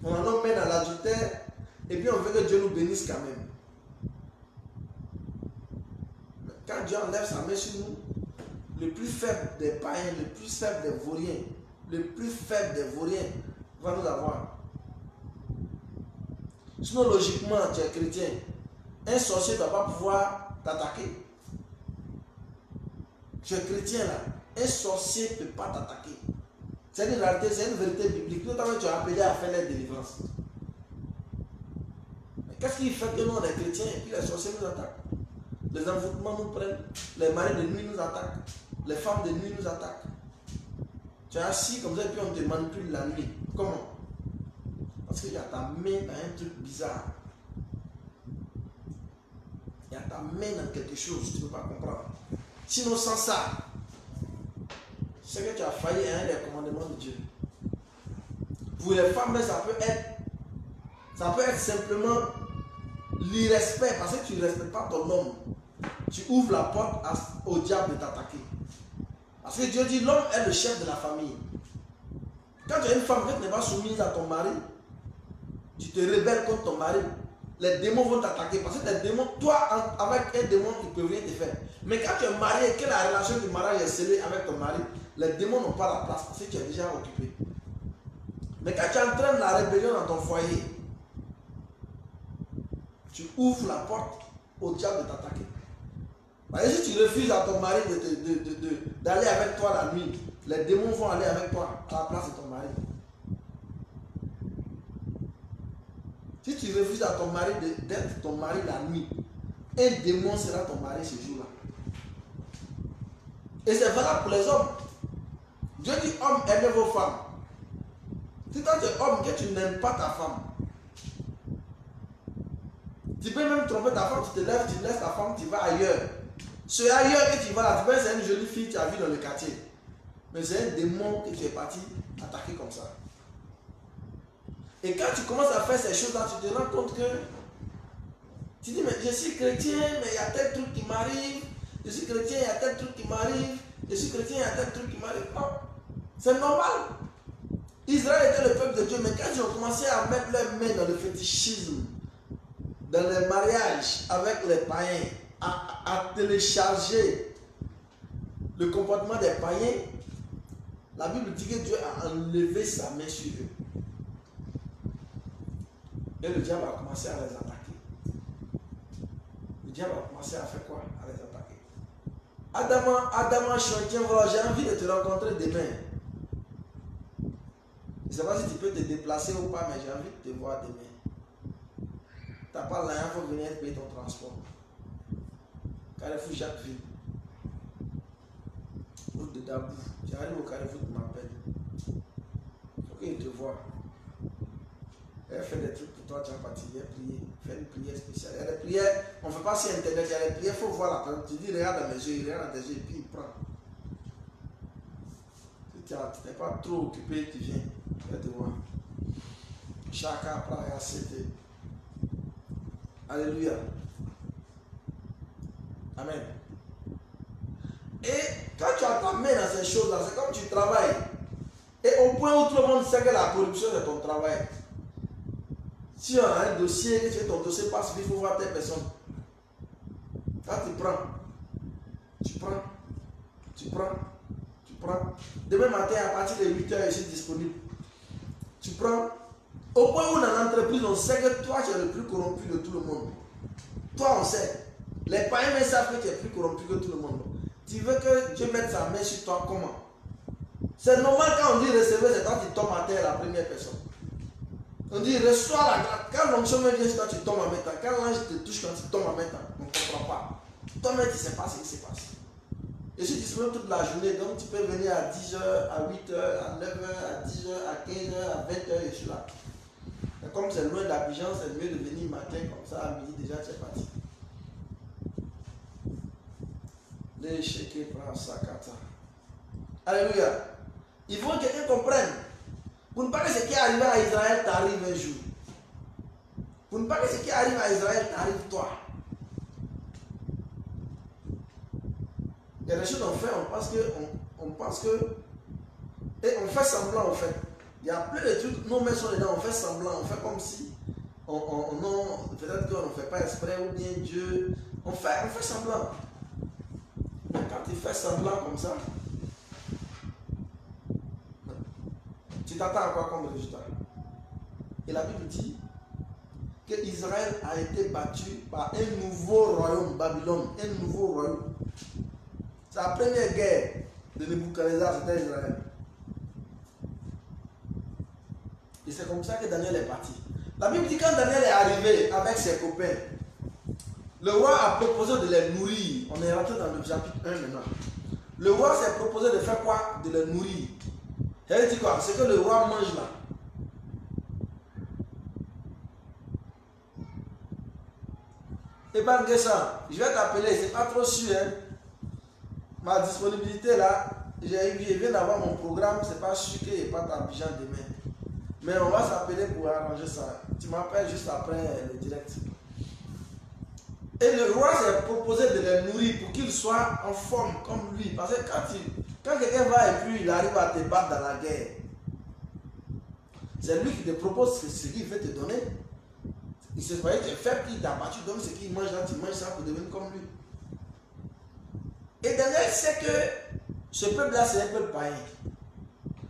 On a nos mains dans l'adultère, et puis on veut que Dieu nous bénisse quand même. Mais quand Dieu enlève sa main sur nous, le plus faible des païens, le plus faible des vauriens, le plus faible des vauriens va nous avoir. Sinon, logiquement, tu es chrétien. Un sorcier ne doit pas pouvoir t'attaquer. Tu es chrétien là. Un sorcier ne peut pas t'attaquer. C'est une réalité, c'est une vérité biblique. Notamment, tu es appelé à faire la délivrance. Mais qu'est-ce qui fait que nous, on est chrétiens et puis les sorciers nous attaquent? Les envoûtements nous prennent. Les maris de nuit nous attaquent. Les femmes de nuit nous attaquent. Tu es assis comme ça et puis on te manipule la nuit. Comment? Parce qu'il y a ta main dans un truc bizarre. Il y a ta main dans quelque chose, tu ne peux pas comprendre. Sinon, sans ça, c'est que tu as failli à un des commandements de Dieu. Pour les femmes, ça peut être simplement l'irrespect, parce que tu ne respectes pas ton homme. Tu ouvres la porte au diable de t'attaquer. Parce que Dieu dit, l'homme est le chef de la famille. Quand tu as une femme qui n'est pas soumise à ton mari, tu te rebelles contre ton mari, les démons vont t'attaquer. Parce que les démons, toi, avec un démon, ils ne peuvent rien te faire. Mais quand tu es marié et que la relation du mariage est scellée avec ton mari, les démons n'ont pas la place parce que tu es déjà occupé. Mais quand tu entraînes la rébellion dans ton foyer, tu ouvres la porte au diable de t'attaquer. Parce que si tu refuses à ton mari d'aller avec toi la nuit, les démons vont aller avec toi à la place de ton mari. Si tu refuses à ton mari d'être ton mari la nuit, un démon sera ton mari ce jour-là. Et c'est valable pour les hommes. Dieu dit, hommes, aimez vos femmes. Si toi tu es homme que tu n'aimes pas ta femme, tu peux même tromper ta femme, tu te lèves, tu laisses ta femme, tu vas ailleurs. C'est ailleurs que tu vas là, tu vois, c'est une jolie fille que tu as vue dans le quartier. Mais c'est un démon que tu es parti attaquer comme ça. Et quand tu commences à faire ces choses-là, tu te rends compte que tu dis, mais je suis chrétien, mais il y a tel truc qui m'arrive. Je suis chrétien, il y a tel truc qui m'arrive. Je suis chrétien, il y a tel truc qui m'arrive. Non, c'est normal. Israël était le peuple de Dieu, mais quand ils ont commencé à mettre leurs mains dans le fétichisme, dans les mariages avec les païens, à télécharger le comportement des païens, la Bible dit que Dieu a enlevé sa main sur eux. Et le diable a commencé à les attaquer. Le diable a commencé à faire quoi? À les attaquer. Adam, tiens, voilà, j'ai envie de te rencontrer demain. Je ne sais pas si tu peux te déplacer ou pas, mais j'ai envie de te voir demain. Tu n'as pas l'argent pour venir payer ton transport. Carrefour Jacquesville. Route de Dabou. J'arrive au carrefour de ma peine. Il faut qu'il te voie. Elle fait des trucs pour toi, tu as parti, il y a prié. Fais une prière spéciale. Il y a des prières, on ne fait pas sur internet, il y a des prières, il faut voir la personne. Tu dis, regarde dans mes yeux, il regarde dans tes yeux, et puis il prend. Si tu n'es pas trop occupé, tu viens. Je vais te voir. Chacun prend à céder. Alléluia. Amen. Et quand tu as ta main dans ces choses-là, c'est comme tu travailles. Et au point où tout le monde sait que la corruption est ton travail. Si on a un dossier, que ton dossier passe, il faut voir telle personne. Quand tu prends, tu prends, tu prends, tu prends. Demain matin, à partir de 8h, je suis disponible. Tu prends. Au point où dans l'entreprise, on sait que toi, tu es le plus corrompu de tout le monde. Toi, on sait. Les païens même savent que tu es plus corrompu que tout le monde. Tu veux que Dieu mette sa main sur toi, comment? C'est normal quand on dit recevoir, c'est quand tu tombes à terre la première personne. On dit reçois la grâce. Quand l'onction vient sur toi, tu tombes en même temps. Quand l'ange te touche, quand tu tombes en même temps, on ne comprend pas. Toi-même, tu ne sais pas ce qui se passe. Je suis disponible toute la journée, donc tu peux venir à 10h, à 8h, à 9h, à 10h, à 15h, à 20h, je suis là. Mais comme c'est loin d'Abidjan, c'est mieux de venir matin, comme ça, à midi déjà tu es parti. Les chèques par Sakata. Alléluia. Il faut que quelqu'un comprenne. Pour ne pas que ce qui est arrivé à Israël t'arrive un jour. Pour ne pas que ce qui arrive à Israël t'arrive toi. Il y a des choses qu'on fait, on pense que. Et on fait semblant en fait. Il y a plein de trucs, nos mains sont dedans, on fait semblant, on fait comme si. Peut-être qu'on ne fait pas exprès ou bien Dieu. On fait semblant. Mais quand tu fais semblant comme ça, tu t'attends à quoi comme résultat? Et la Bible dit que Israël a été battu par un nouveau royaume, Babylone, un nouveau royaume. C'est la première guerre de Nebuchadnezzar, c'était Israël. Et c'est comme ça que Daniel est parti. La Bible dit que quand Daniel est arrivé avec ses copains, le roi a proposé de les nourrir. On est rentré dans le chapitre 1 maintenant. Le roi s'est proposé de faire quoi? De les nourrir. Elle dit quoi? C'est que le roi mange là. Et ben ça, je vais t'appeler, c'est pas trop sûr. Hein? Ma disponibilité là, je viens d'avoir mon programme, c'est pas sûr qu'il n'y ait pas d'Abidjan demain. Mais on va s'appeler pour arranger ça. Tu m'appelles juste après le direct. Et le roi s'est proposé de les nourrir pour qu'ils soient en forme comme lui. Parce que quand quelqu'un va et puis il arrive à te battre dans la guerre, c'est lui qui te propose ce qu'il veut te donner. Il se croyait que tu es faible, il t'a battu, donc ce qu'il mange là, tu manges ça pour devenir comme lui. Et Daniel sait que ce peuple-là, c'est un peuple païen.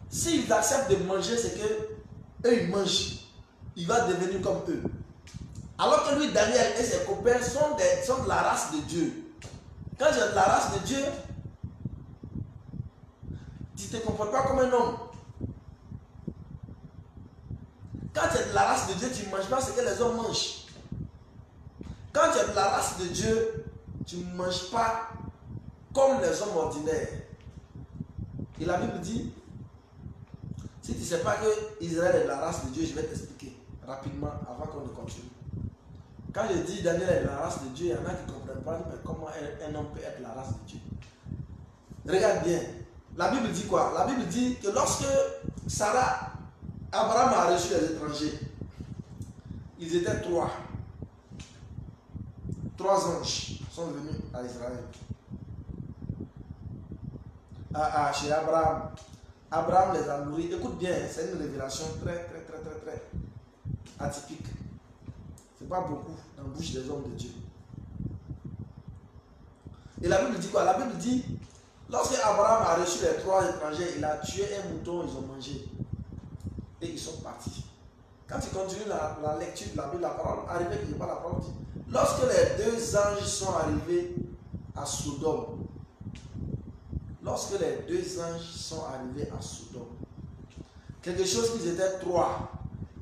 S'ils acceptent de manger ce que eux ils mangent, il va devenir comme eux. Alors que lui, Daniel et ses copains sont de la race de Dieu. Quand tu es de la race de Dieu, tu ne te comportes pas comme un homme. Quand tu es de la race de Dieu, tu ne manges pas ce que les hommes mangent. Quand tu es de la race de Dieu, tu ne manges pas comme les hommes ordinaires. Et la Bible dit, si tu ne sais pas que Israël est de la race de Dieu, je vais t'expliquer rapidement avant qu'on ne continue. Quand je dis Daniel est de la race de Dieu, il y en a qui ne comprennent pas mais comment un homme peut être de la race de Dieu. Regarde bien. La Bible dit quoi? La Bible dit que lorsque Abraham a reçu les étrangers, ils étaient trois. Trois anges sont venus à Israël. Chez Abraham. Abraham les a nourris. Écoute bien, c'est une révélation très atypique. C'est pas beaucoup dans la bouche des hommes de Dieu. Et la Bible dit quoi? La Bible dit, lorsque Abraham a reçu les trois étrangers, il a tué un mouton, ils ont mangé. Et ils sont partis. Quand tu continues la lecture de la Bible, la parole arrivée quelque part, la parole dit, lorsque les deux anges sont arrivés à Sodome, quelque chose qu'ils étaient trois.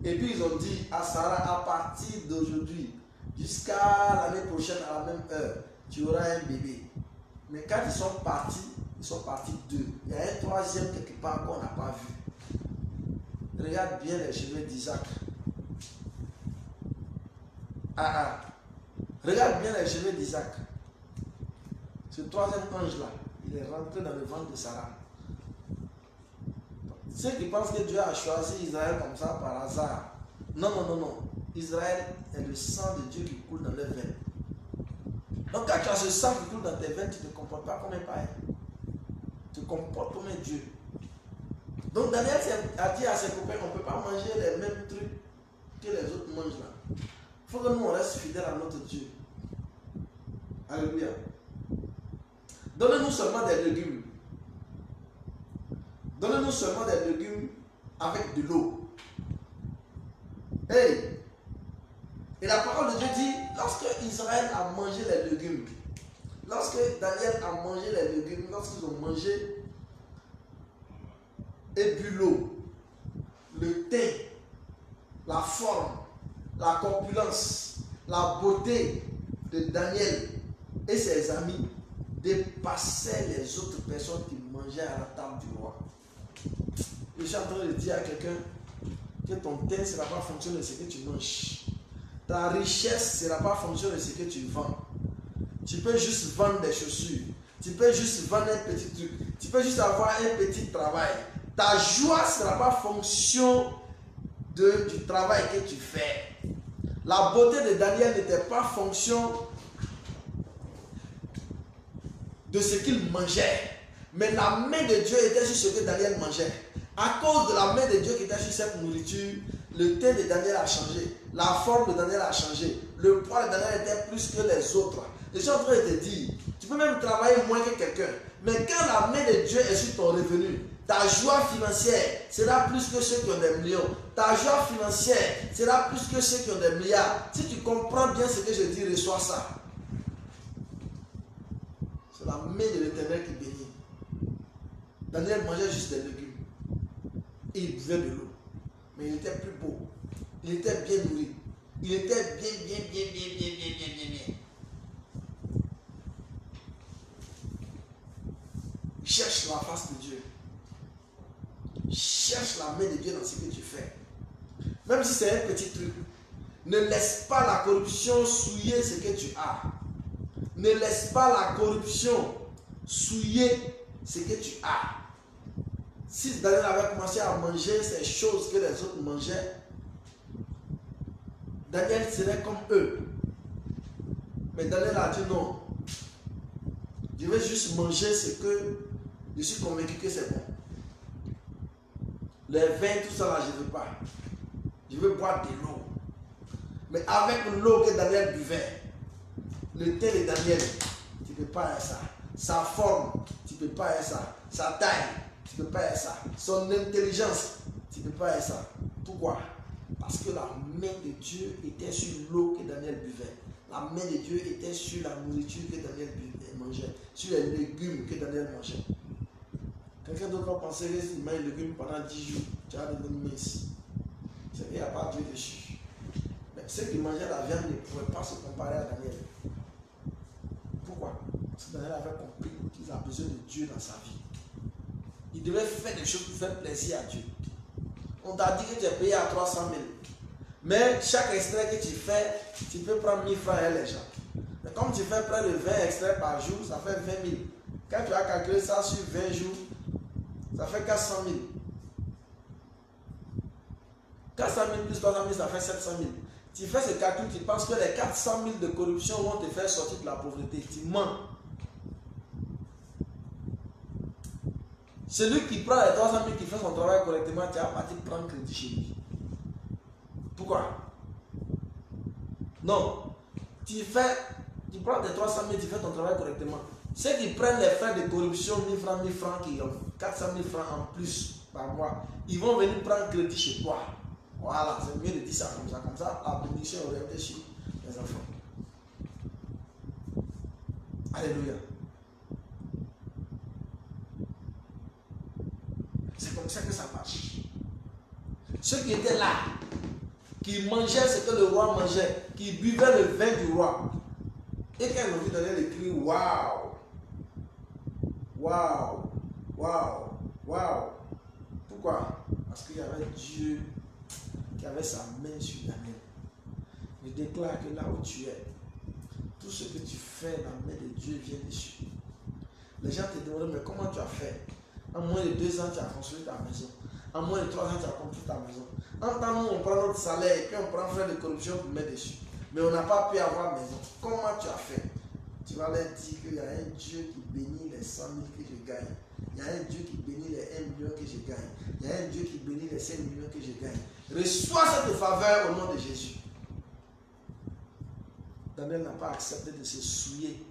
Et puis ils ont dit à Sarah, à partir d'aujourd'hui, jusqu'à l'année prochaine à la même heure, tu auras un bébé. Mais quand ils sont partis deux. Il y a un troisième quelque part qu'on n'a pas vu. Regarde bien les cheveux d'Isaac. Regarde bien les cheveux d'Isaac. Ce troisième ange-là, il est rentré dans le ventre de Sarah. Ceux qui pensent que Dieu a choisi Israël comme ça par hasard. Non. Israël est le sang de Dieu qui coule dans les veines. Donc quand tu as ce sang qui coule dans tes veines, tu ne te comportes pas comme un païen. Tu te comportes comme un Dieu. Donc Daniel a dit à ses copains, on ne peut pas manger les mêmes trucs que les autres mangent là. Il faut que nous on reste fidèles à notre Dieu. Alléluia. Donnez-nous seulement des légumes. Donnez-nous seulement des légumes avec de l'eau. Hey! Et la parole de Dieu dit, lorsque Israël a mangé les légumes, lorsque Daniel a mangé les légumes, lorsqu'ils ont mangé et bu l'eau, le teint, la forme, la corpulence, la beauté de Daniel et ses amis dépassait les autres personnes qui mangeaient à la table du roi. Je suis en train de dire à quelqu'un que ton teint ne sera pas fonction de ce que tu manges. Ta richesse ne sera pas fonction de ce que tu vends. Tu peux juste vendre des chaussures. Tu peux juste vendre un petit truc. Tu peux juste avoir un petit travail. Ta joie ne sera pas fonction du travail que tu fais. La beauté de Daniel n'était pas fonction de ce qu'il mangeait. Mais la main de Dieu était sur ce que Daniel mangeait. À cause de la main de Dieu qui était sur cette nourriture, le teint de Daniel a changé. La forme de Daniel a changé. Le poids de Daniel était plus que les autres. Et je suis en train de te dire, tu peux même travailler moins que quelqu'un. Mais quand la main de Dieu est sur ton revenu, ta joie financière sera plus que ceux qui ont des millions. Ta joie financière sera plus que ceux qui ont des milliards. Si tu comprends bien ce que je dis, reçois ça. C'est la main de l'Éternel qui bénit. Daniel mangeait juste des légumes. Et il buvait de l'eau. Mais il était plus beau. Il était bien nourri. Il était bien. Cherche la face de Dieu. Cherche la main de Dieu dans ce que tu fais. Même si c'est un petit truc. Ne laisse pas la corruption souiller ce que tu as. Ne laisse pas la corruption souiller ce que tu as. Si Daniel avait commencé à manger ces choses que les autres mangeaient, Daniel serait comme eux. Mais Daniel a dit non. Je vais juste manger ce que je suis convaincu que c'est bon. Les vins, tout ça là, je ne veux pas. Je veux boire de l'eau. Mais avec l'eau que Daniel buvait, le thé de Daniel, tu ne peux pas faire ça. Sa forme, tu ne peux pas faire ça. Sa taille, tu ne peux pas faire ça. Son intelligence, tu ne peux pas faire ça. Pourquoi? Parce que la main de Dieu était sur l'eau que Daniel buvait. La main de Dieu était sur la nourriture que Daniel mangeait, sur les légumes que Daniel mangeait. Quelqu'un d'autre va penser que s'il mange les légumes pendant 10 jours, tu vas devenir mince. C'est qu'il n'y a pas Dieu dessus. Mais ceux qui mangeaient la viande ne pouvaient pas se comparer à Daniel. Pourquoi? Parce que Daniel avait compris qu'il a besoin de Dieu dans sa vie. Il devait faire des choses pour faire plaisir à Dieu. On t'a dit que tu es payé à 300 000. Mais chaque extrait que tu fais, tu peux prendre 1000 francs à les gens. Mais comme tu fais près de 20 extraits par jour, ça fait 20 000. Quand tu as calculé ça sur 20 jours, ça fait 400 000. 400 000 plus 300 000, ça fait 700 000. Tu fais ce calcul, tu penses que les 400 000 de corruption vont te faire sortir de la pauvreté. Tu mens. Celui qui prend les 300 000, qui fait son travail correctement, tu vas partir prendre crédit chez lui. Pourquoi? Non. Tu prends tes 300 000, tu fais ton travail correctement. Ceux qui prennent les frais de corruption, 1000 francs, qui ont 400 000 francs en plus par mois, ils vont venir prendre crédit chez toi. Voilà, c'est mieux de dire ça. Comme ça, la bénédiction aurait été chez les enfants. Alléluia. C'est comme ça que ça marche. Ceux qui étaient là, qui mangeaient ce que le roi mangeait, qui buvaient le vin du roi, et quand ils ont vu Daniel écrire waouh, waouh, waouh, waouh. Pourquoi? Parce qu'il y avait Dieu qui avait sa main sur Daniel. Je déclare que là où tu es, tout ce que tu fais, la main de Dieu vient dessus. Les gens te demandent, mais comment tu as fait? En moins de 2 ans, tu as construit ta maison. En moins de 3 ans, tu as construit ta maison. En temps, nous, on prend notre salaire et puis on prend frais de corruption pour mettre dessus. Mais on n'a pas pu avoir maison. Comment tu as fait? Tu vas leur dire qu'il y a un Dieu qui bénit les 100 000 que je gagne. Il y a un Dieu qui bénit les 1 million que je gagne. Il y a un Dieu qui bénit les 5 millions que je gagne. Reçois cette faveur au nom de Jésus. Daniel n'a pas accepté de se souiller.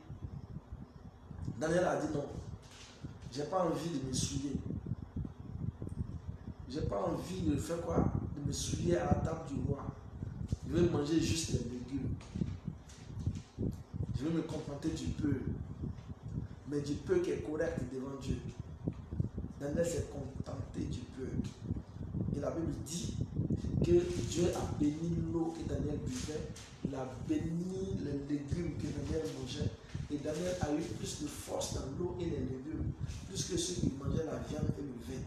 Daniel a dit non. Je n'ai pas envie de me souiller. Je n'ai pas envie de faire quoi? De me souiller à la table du roi. Je vais manger juste les légumes. Je vais me contenter du peu. Mais du peu qui est correct devant Dieu. Daniel s'est contenté du peu. Et la Bible dit que Dieu a béni l'eau que Daniel buvait. Il a béni les légumes que Daniel mangeait. Et Daniel a eu plus de force dans l'eau et les légumes, plus que ceux qui mangeaient la viande et le vin.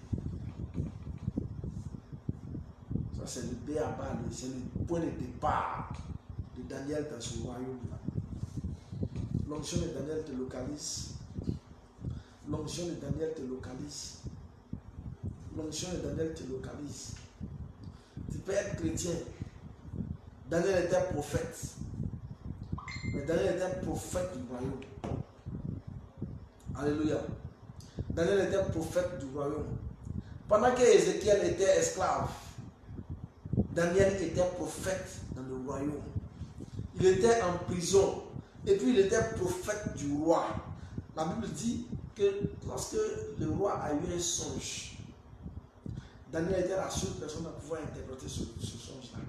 Ça, c'est le béaba, c'est le point de départ de Daniel dans ce royaume-là. L'onction de Daniel te localise. L'onction de Daniel te localise. L'onction de Daniel te localise. Tu peux être chrétien. Daniel était un prophète. Mais Daniel était un prophète du royaume. Alléluia. Daniel était un prophète du royaume. Pendant que Ézéchiel était esclave, Daniel était prophète dans le royaume. Il était en prison. Et puis il était prophète du roi. La Bible dit que lorsque le roi a eu un songe, Daniel était la seule personne à pouvoir interpréter ce songe-là.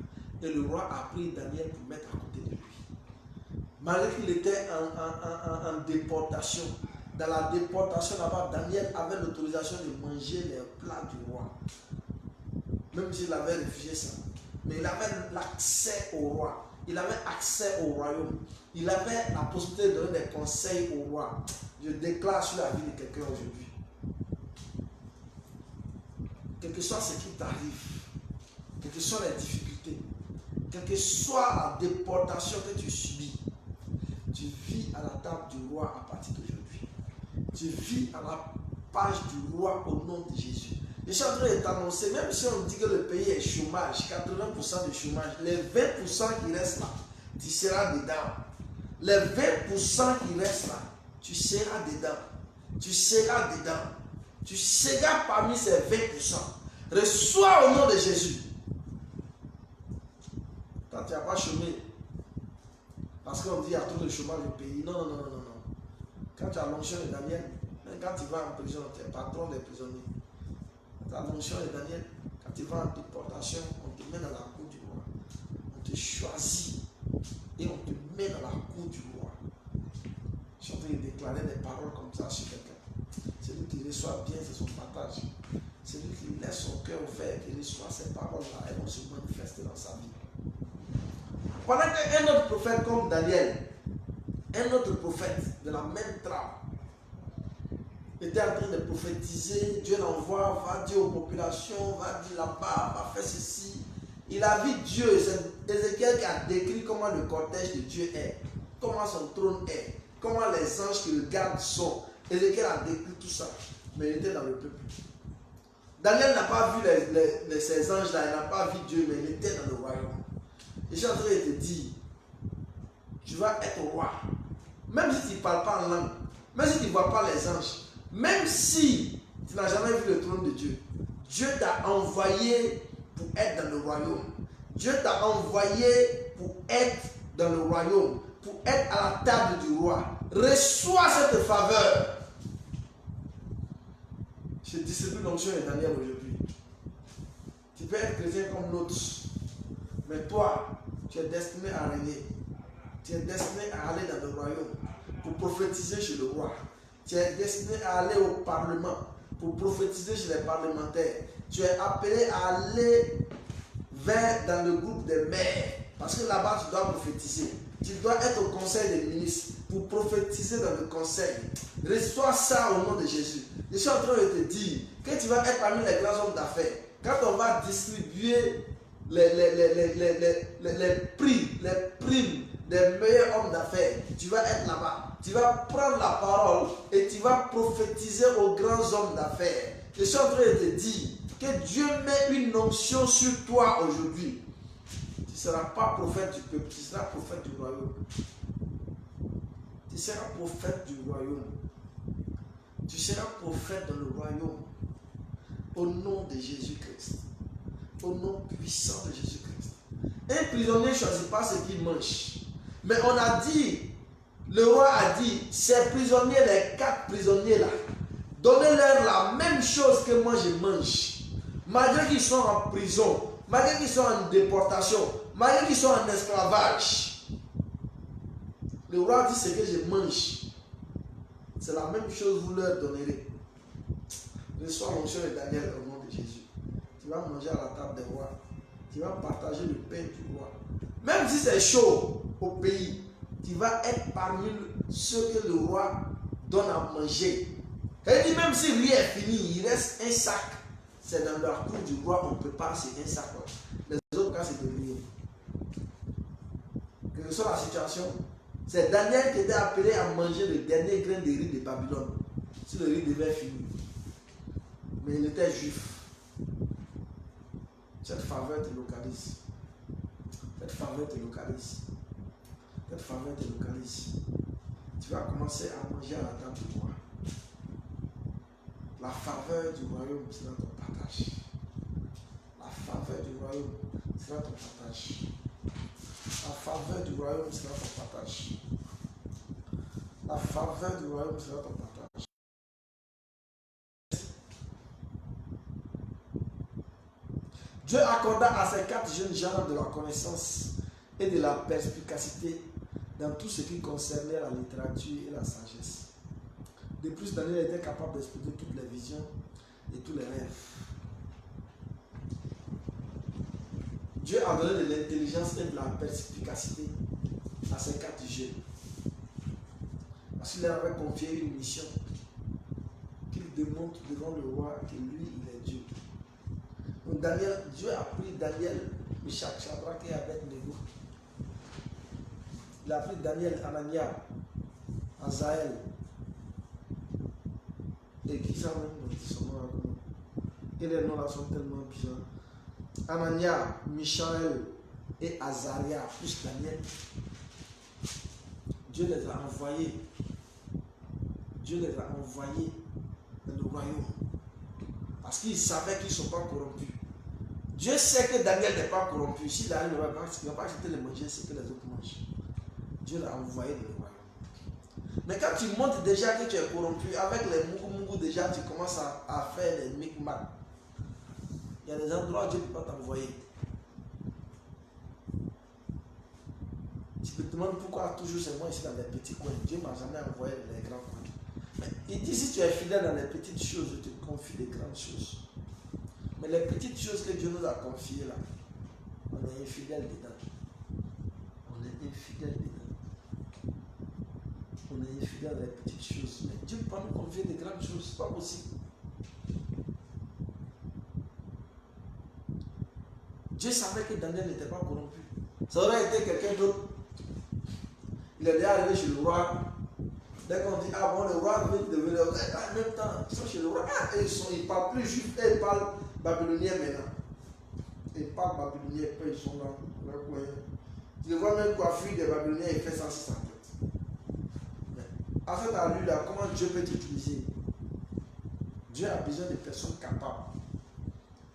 Et le roi a pris Daniel pour mettre à côté de lui. Malgré qu'il était en déportation, dans la déportation là-bas, Daniel avait l'autorisation de manger les plats du roi. Même s'il avait refusé ça. Mais il avait l'accès au roi. Il avait accès au royaume. Il avait la possibilité de donner des conseils au roi. Je déclare sur la vie de quelqu'un aujourd'hui. Quel que soit ce qui t'arrive, quelles que soient les difficultés, quelle que soit la déportation que tu subis, tu vis à la table du roi à partir d'aujourd'hui. Tu vis à la page du roi au nom de Jésus. Je suis en train de t'annoncer, même si on dit que le pays est chômage, 80% de chômage, les 20% qui restent là, tu seras dedans. Les 20% qui restent là, tu seras dedans. Tu seras dedans. Tu seras parmi ces 20%. Reçois au nom de Jésus. Quand tu n'as pas chômé, parce qu'on dit qu'il y a trop de chômage au pays. Non, non, non, non, non. Quand tu as l'onction de Daniel, même quand tu vas en prison, tu es patron des prisonniers. Quand tu as l'onction de Daniel, quand tu vas en déportation, on te met dans la cour du roi. On te choisit et on te met dans la cour du roi. Je suis en train de déclarer des paroles comme ça sur quelqu'un. Celui qui reçoit bien, c'est son partage. Celui qui laisse son cœur ouvert et reçoit ces paroles-là, elles vont se manifester dans sa vie. Pendant qu'un autre prophète comme Daniel, un autre prophète de la même trame, était en train de prophétiser, Dieu l'envoie, va dire aux populations, va dire là-bas, va faire ceci. Il a vu Dieu, c'est Ézéchiel qui a décrit comment le cortège de Dieu est, comment son trône est, comment les anges qui le gardent sont. Ézéchiel a décrit tout ça, mais il était dans le peuple. Daniel n'a pas vu ces anges-là, il n'a pas vu Dieu, mais il était dans le royaume. Et je suis en train de te dire, tu vas être roi. Même si tu ne parles pas en langue, même si tu ne vois pas les anges, même si tu n'as jamais vu le trône de Dieu, Dieu t'a envoyé pour être dans le royaume. Dieu t'a envoyé pour être dans le royaume, pour être à la table du roi. Reçois cette faveur. Je distribue l'onction de Daniel aujourd'hui. Tu peux être chrétien comme l'autre, mais toi, tu es destiné à régner. Tu es destiné à aller dans le royaume pour prophétiser chez le roi. Tu es destiné à aller au Parlement pour prophétiser chez les parlementaires. Tu es appelé à aller dans le groupe des maires. Parce que là-bas, tu dois prophétiser. Tu dois être au conseil des ministres pour prophétiser dans le conseil. Reçois ça au nom de Jésus. Je suis en train de te dire que tu vas être parmi les grands hommes d'affaires. Quand on va distribuer les primes des meilleurs hommes d'affaires, tu vas être là-bas. Tu vas prendre la parole et tu vas prophétiser aux grands hommes d'affaires. Je suis en train de te dire que Dieu met une onction sur toi aujourd'hui. Tu ne seras pas prophète du peuple, tu seras prophète du royaume. Tu seras prophète du royaume. Tu seras prophète dans le royaume. Au nom de Jésus-Christ. Au nom puissant de Jésus-Christ. Un prisonnier ne choisit pas ce qu'il mange. Mais on a dit, le roi a dit, ces prisonniers, les 4 prisonniers là, donnez-leur la même chose que moi je mange. Malgré qu'ils sont en prison, malgré qu'ils sont en déportation, malgré qu'ils sont en esclavage. Le roi dit ce que je mange. C'est la même chose, vous leur donnerez. Reçois l'onction de Daniel au nom de Jésus. Tu vas manger à la table des rois. Tu vas partager le pain du roi. Même si c'est chaud au pays, tu vas être parmi ceux que le roi donne à manger. Elle dit même si rien est fini, il reste un sac. C'est dans la cour du roi, on prépare c'est un sac. Les autres cas, c'est de rien. Quelle que soit la situation, c'est Daniel qui était appelé à manger le dernier grain de riz de Babylone. Si le riz devait finir. Mais il était juif. Cette faveur te localise. Cette faveur te localise. Cette faveur te localise. Tu vas commencer à manger à la table du roi. La faveur du royaume sera ton partage. La faveur du royaume sera ton partage. La faveur du royaume sera ton partage. La faveur du royaume sera ton partage. Dieu accorda à ces 4 jeunes gens de la connaissance et de la perspicacité dans tout ce qui concernait la littérature et la sagesse. De plus, Daniel était capable d'expliquer toutes les visions et tous les rêves. Dieu a donné de l'intelligence et de la perspicacité à ces 4 jeunes. Parce qu'il leur avait confié une mission. Qu'il démontre devant le roi que lui, il est Dieu. Donc Daniel, Dieu a pris Daniel, Meshach, Shadrach et Abednego. Il a pris Daniel, Anania, Azaël. Et qui ça même son nom là? Et les noms là sont tellement bizarres. Anania, Michaël et Azaria, plus Daniel. Dieu les a envoyés. Dieu les a envoyés dans le royaume. Parce qu'il savait qu'ils ne sont pas corrompus. Dieu sait que Daniel n'est pas corrompu. S'il arrive, il ne va pas acheter les manger ce que les autres mangent. Dieu l'a envoyé dans le royaume. Mais quand tu montres déjà que tu es corrompu, avec les mougou déjà, tu commences à faire les micmacs. Il y a des endroits où Dieu ne peut pas t'envoyer. Tu te demandes pourquoi toujours c'est moi ici dans les petits coins. Dieu ne m'a jamais envoyé dans les grands coins. Mais il dit si tu es fidèle dans les petites choses, je te confie des grandes choses. Mais les petites choses que Dieu nous a confiées là, on est infidèle dedans. On est infidèle dedans. On est infidèle dans les petites choses. Mais Dieu ne peut pas nous confier des grandes choses, c'est pas possible. Dieu savait que Daniel n'était pas corrompu. Ça aurait été quelqu'un d'autre. Il est déjà arrivé chez le roi. Dès qu'on dit, ah bon, le roi vient de venir, en même temps, ils sont chez le roi. Ah, et ils ne parlent plus juif, ils parlent babylonien maintenant. Ils parlent babylonien, puis ils sont dans le coin. Tu le vois même coiffure des babyloniens, il fait ça sur sa tête. Mais à cette allure-là, comment Dieu peut t'utiliser? Dieu a besoin de personnes capables.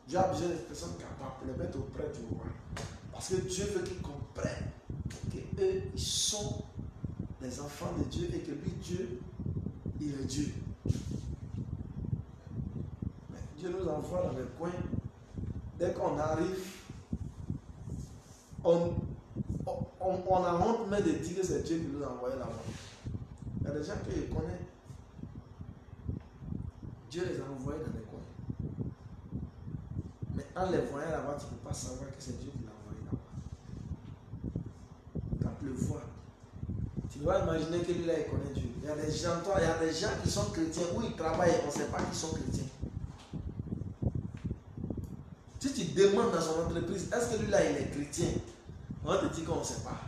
Dieu a besoin de personnes capables pour les mettre auprès du roi. Parce que Dieu veut qu'ils comprennent qu'eux, ils sont des enfants de Dieu et que lui, Dieu, il est Dieu. Mais Dieu nous envoie dans les coins. Dès qu'on arrive, on a honte même de dire que c'est Dieu qui nous a envoyé là-bas. Il y a des gens qui les connaissent. Dieu les a envoyés dans les coins. Mais en les voyant là-bas, tu ne peux pas savoir que c'est Dieu qui l'a envoyé là-bas. Quand tu le vois, tu dois imaginer que lui là, il connaît Dieu. Il y a des gens qui sont chrétiens, où ils travaillent, on ne sait pas qu'ils sont chrétiens. Si tu demandes dans son entreprise, est-ce que lui là, il est chrétien? On va te dire qu'on ne sait pas.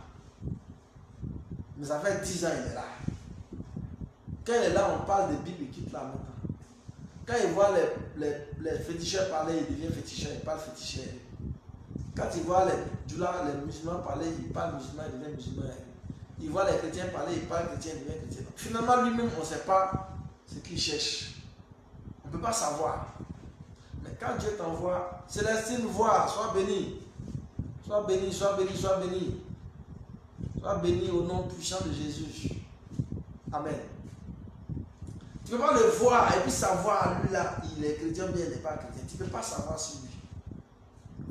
Mais ça fait 10 ans il est là. Quand il est là, on parle de Bible, il quitte là maintenant. Quand il voit les féticheurs parler, il devient féticheur, il parle féticheur. Quand il voit les musulmans parler, il parle musulman, il devient musulman. Il voit les chrétiens parler, il parle chrétien, il devient chrétien. Donc, finalement, lui-même, on ne sait pas ce qu'il cherche. On ne peut pas savoir. Mais quand Dieu t'envoie, Célestine, vois, sois béni. Sois béni, sois béni, sois béni. Sois béni au nom puissant de Jésus. Amen. Tu ne peux pas le voir et puis savoir, lui là, il est chrétien ou bien il n'est pas chrétien. Tu ne peux pas savoir sur lui.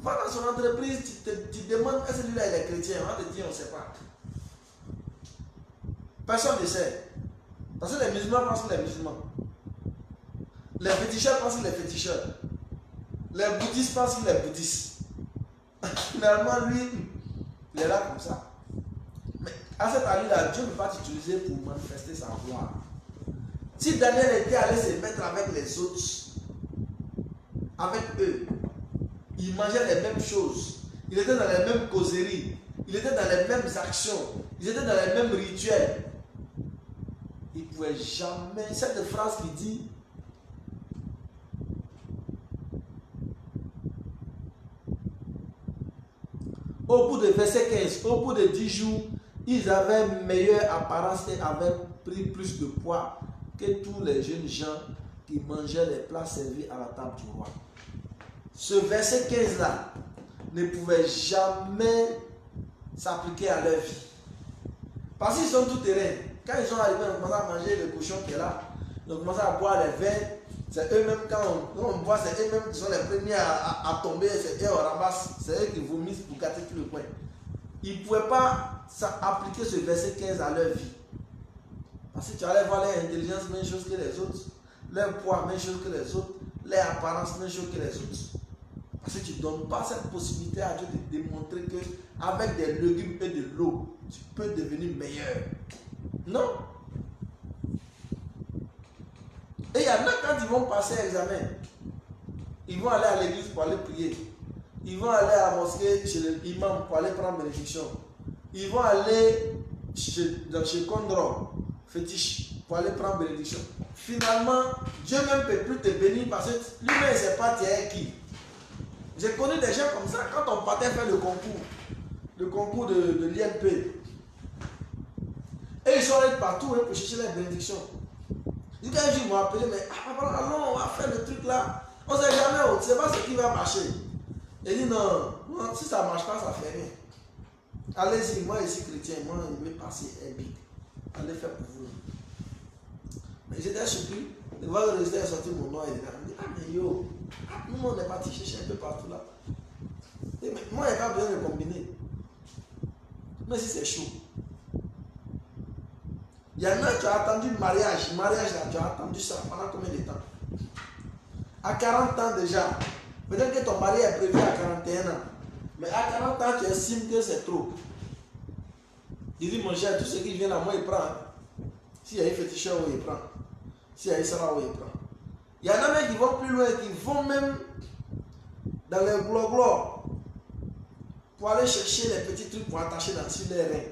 Va dans son entreprise, tu demandes est-ce que lui là il est chrétien. On va te dire, on ne sait pas. Personne ne sait. Parce que les musulmans pensent que les musulmans. Les féticheurs pensent que les féticheurs. Les bouddhistes pensent qu'il est bouddhiste. Finalement, lui, il est là comme ça. Mais À cette allure-là, Dieu ne peut pas t'utiliser pour manifester sa gloire. Si Daniel était allé se mettre avec les autres, avec eux, il mangeait les mêmes choses, il était dans les mêmes causeries, il était dans les mêmes actions, il était dans les mêmes rituels. Il ne pouvait jamais, cette phrase qui dit, au bout de verset 15, au bout de 10 jours, ils avaient meilleure apparence et avaient pris plus de poids que tous les jeunes gens qui mangeaient les plats servis à la table du roi. Ce verset 15-là ne pouvait jamais s'appliquer à leur vie. Parce qu'ils sont tout terrain. Quand ils sont arrivés, on commence à manger le cochon qui est là. Ils ont commencé à boire les vins. C'est eux-mêmes, quand on boit, c'est eux-mêmes qui sont les premiers à tomber. C'est eux, on ramasse. C'est eux qui vomissent pour gâter tout le coin. Ils ne pouvaient pas appliquer ce verset 15 à leur vie. Parce que tu allais voir leur intelligence, même chose que les autres. Leur poids, même chose que les autres. Leur apparence, même chose que les autres. Parce que tu ne donnes pas cette possibilité à Dieu de démontrer qu'avec des légumes et de l'eau, tu peux devenir meilleur. Non. Et il y en a quand ils vont passer l'examen, ils vont aller à l'église pour aller prier. Ils vont aller à la mosquée chez l'imam pour aller prendre bénédiction. Ils vont aller chez Kondro, fétiche, pour aller prendre bénédiction. Finalement, Dieu même ne peut plus te bénir parce que lui-même ne sait pas tu es qui. J'ai connu des gens comme ça quand on partait faire le concours de l'INP. Et ils sont allés partout pour chercher la bénédiction. Quand un jour ils m'ont appelé, mais allons, on va faire le truc là. On ne sait jamais, on ne sait pas ce qui va marcher. Il dit non, si ça ne marche pas, ça ne fait rien. Allez-y, moi je suis chrétien, moi je vais passer un bic. Allez faire pour vous. Mais j'étais surpris de voir le résultat sortir mon nom et il me dit, ah mais yo, nous on est parti chercher un peu partout là. Et mais, moi il n'y a pas besoin de combiner. Mais si c'est chaud. Il y en a qui ont attendu le mariage là, tu as attendu ça pendant combien de temps? À 40 ans déjà. Peut-être que ton mari est prévu à 41 ans. Mais à 40 ans, tu estimes que c'est trop. Il dit, mon cher, tout ce qui vient à moi, il prend. S'il y a un féticheur, il prend. S'il y a un salaire, il prend. Il y en a même qui vont plus loin, qui vont même dans les gloire pour aller chercher les petits trucs pour attacher sur les reins.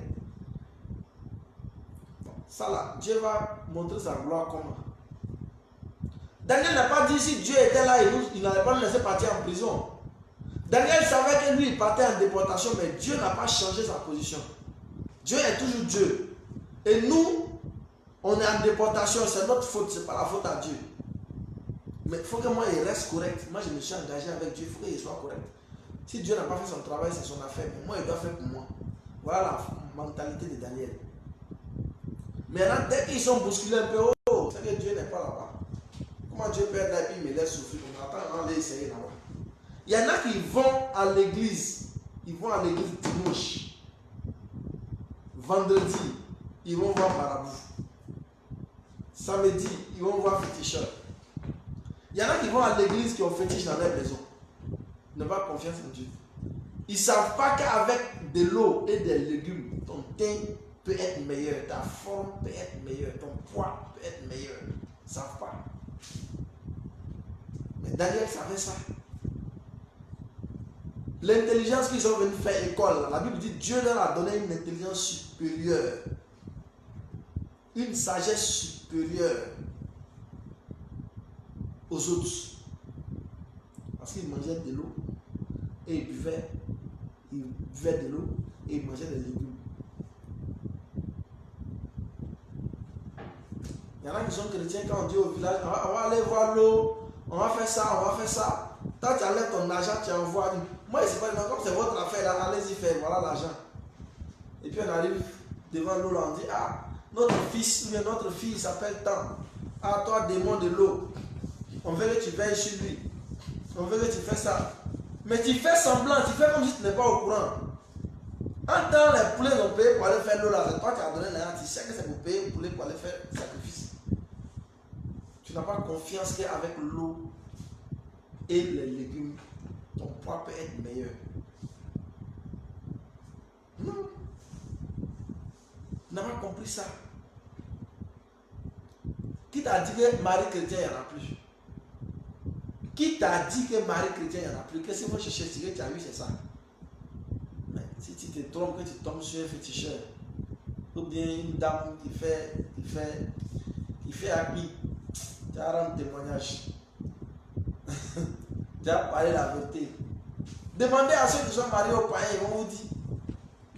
Ça là, Dieu va montrer sa gloire comment. Daniel n'a pas dit si Dieu était là, il n'allait pas nous laisser partir en prison. Daniel savait que lui, il partait en déportation, mais Dieu n'a pas changé sa position. Dieu est toujours Dieu. Et nous, on est en déportation, c'est notre faute, ce n'est pas la faute à Dieu. Mais il faut que moi, il reste correct. Moi, je me suis engagé avec Dieu, il faut qu'il soit correct. Si Dieu n'a pas fait son travail, c'est son affaire, mais moi, il doit faire pour moi. Voilà la mentalité de Daniel. Mais là, dès qu'ils sont bousculés un peu, oh, c'est que Dieu n'est pas là-bas. Comment Dieu peut être là et puis il me laisse souffrir? On attend, on va essayer là-bas. Il y en a qui vont à l'église. Ils vont à l'église dimanche. Vendredi, ils vont voir marabout. Samedi, ils vont voir féticheur. Il y en a qui vont à l'église qui ont fétiche dans leur maison. Ils n'ont pas confiance en Dieu. Ils ne savent pas qu'avec de l'eau et des légumes, ton teint peut être meilleur, ta forme peut être meilleure, ton poids peut être meilleur. Ils ne savent pas. Mais Daniel savait ça. L'intelligence qu'ils ont venu faire école, la Bible dit Dieu leur a donné une intelligence supérieure, une sagesse supérieure aux autres. Parce qu'ils mangeaient de l'eau et ils buvaient de l'eau et ils mangeaient des légumes. Il y en a qui sont chrétiens, quand on dit au village, on va aller voir l'eau, on va faire ça, on va faire ça. Quand tu enlèves ton argent, tu envoies. Moi, je ne sais pas, comme c'est votre affaire, là, allez-y faire, voilà l'argent. Et puis on arrive devant l'eau, là, on dit, ah, notre fils, mais notre fille s'appelle tant. Ah, toi, démon de l'eau. On veut que tu veilles chez lui. On veut que tu fais ça. Mais tu fais semblant, tu fais comme si tu n'es pas au courant. En temps, les poulets ont payé pour aller faire l'eau là. C'est toi qui as donné l'argent. Tu sais que c'est pour payer les poulets pour aller faire le sacrifice. Tu n'as pas confiance qu'avec l'eau et les légumes, ton poids peut être meilleur. Non. n'a pas compris ça. Qui t'a dit que mari chrétien, il n'y en a plus? Qui t'a dit que mari chrétien, il n'y en a plus? Qu'est-ce qu'il faut chercher? Ce que tu as vu, c'est ça. Mais si tu te trompes, que tu tombes sur un féticheur, ou bien une dame qui fait habit, tu as rendu témoignage. Tu as parlé la vérité. Demandez à ceux qui sont mariés au païen, ils vont vous dire.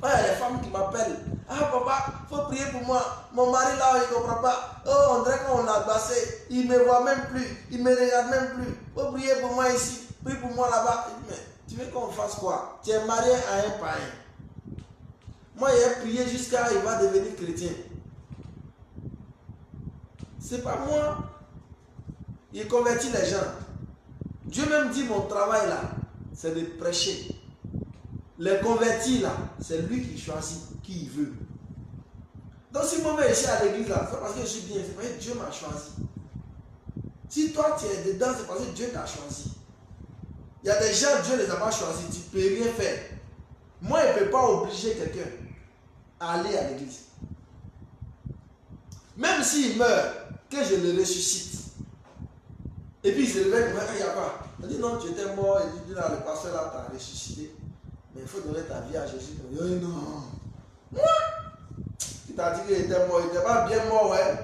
Ouais, les femmes qui m'appellent. Ah papa, il faut prier pour moi. Mon mari là, il ne comprend pas. Oh, on dirait qu'on l'a passé. Il ne me voit même plus. Il ne me regarde même plus. Il faut prier pour moi ici. Prie pour moi là-bas. Mais tu veux qu'on fasse quoi? Tu es marié à un païen. Moi, j'ai prié jusqu'à il va devenir chrétien. C'est pas moi. Il convertit les gens. Dieu même dit mon travail là, c'est de prêcher. Les convertis là, c'est lui qui choisit qui il veut. Donc si moi je vais ici à l'église là, c'est parce que je suis bien, c'est parce que Dieu m'a choisi. Si toi tu es dedans, c'est parce que Dieu t'a choisi. Il y a des gens, Dieu ne les a pas choisis, tu ne peux rien faire. Moi, je ne peux pas obliger quelqu'un à aller à l'église. Même s'il meurt, que je le ressuscite. Et puis il se réveille, il n'y a pas. Il dit non, tu étais mort, et il dit là, le pasteur là t'a ressuscité. Mais il faut donner ta vie à Jésus. Il dit non. Moi, il t'a dit qu'il était mort, il n'était pas bien mort, ouais.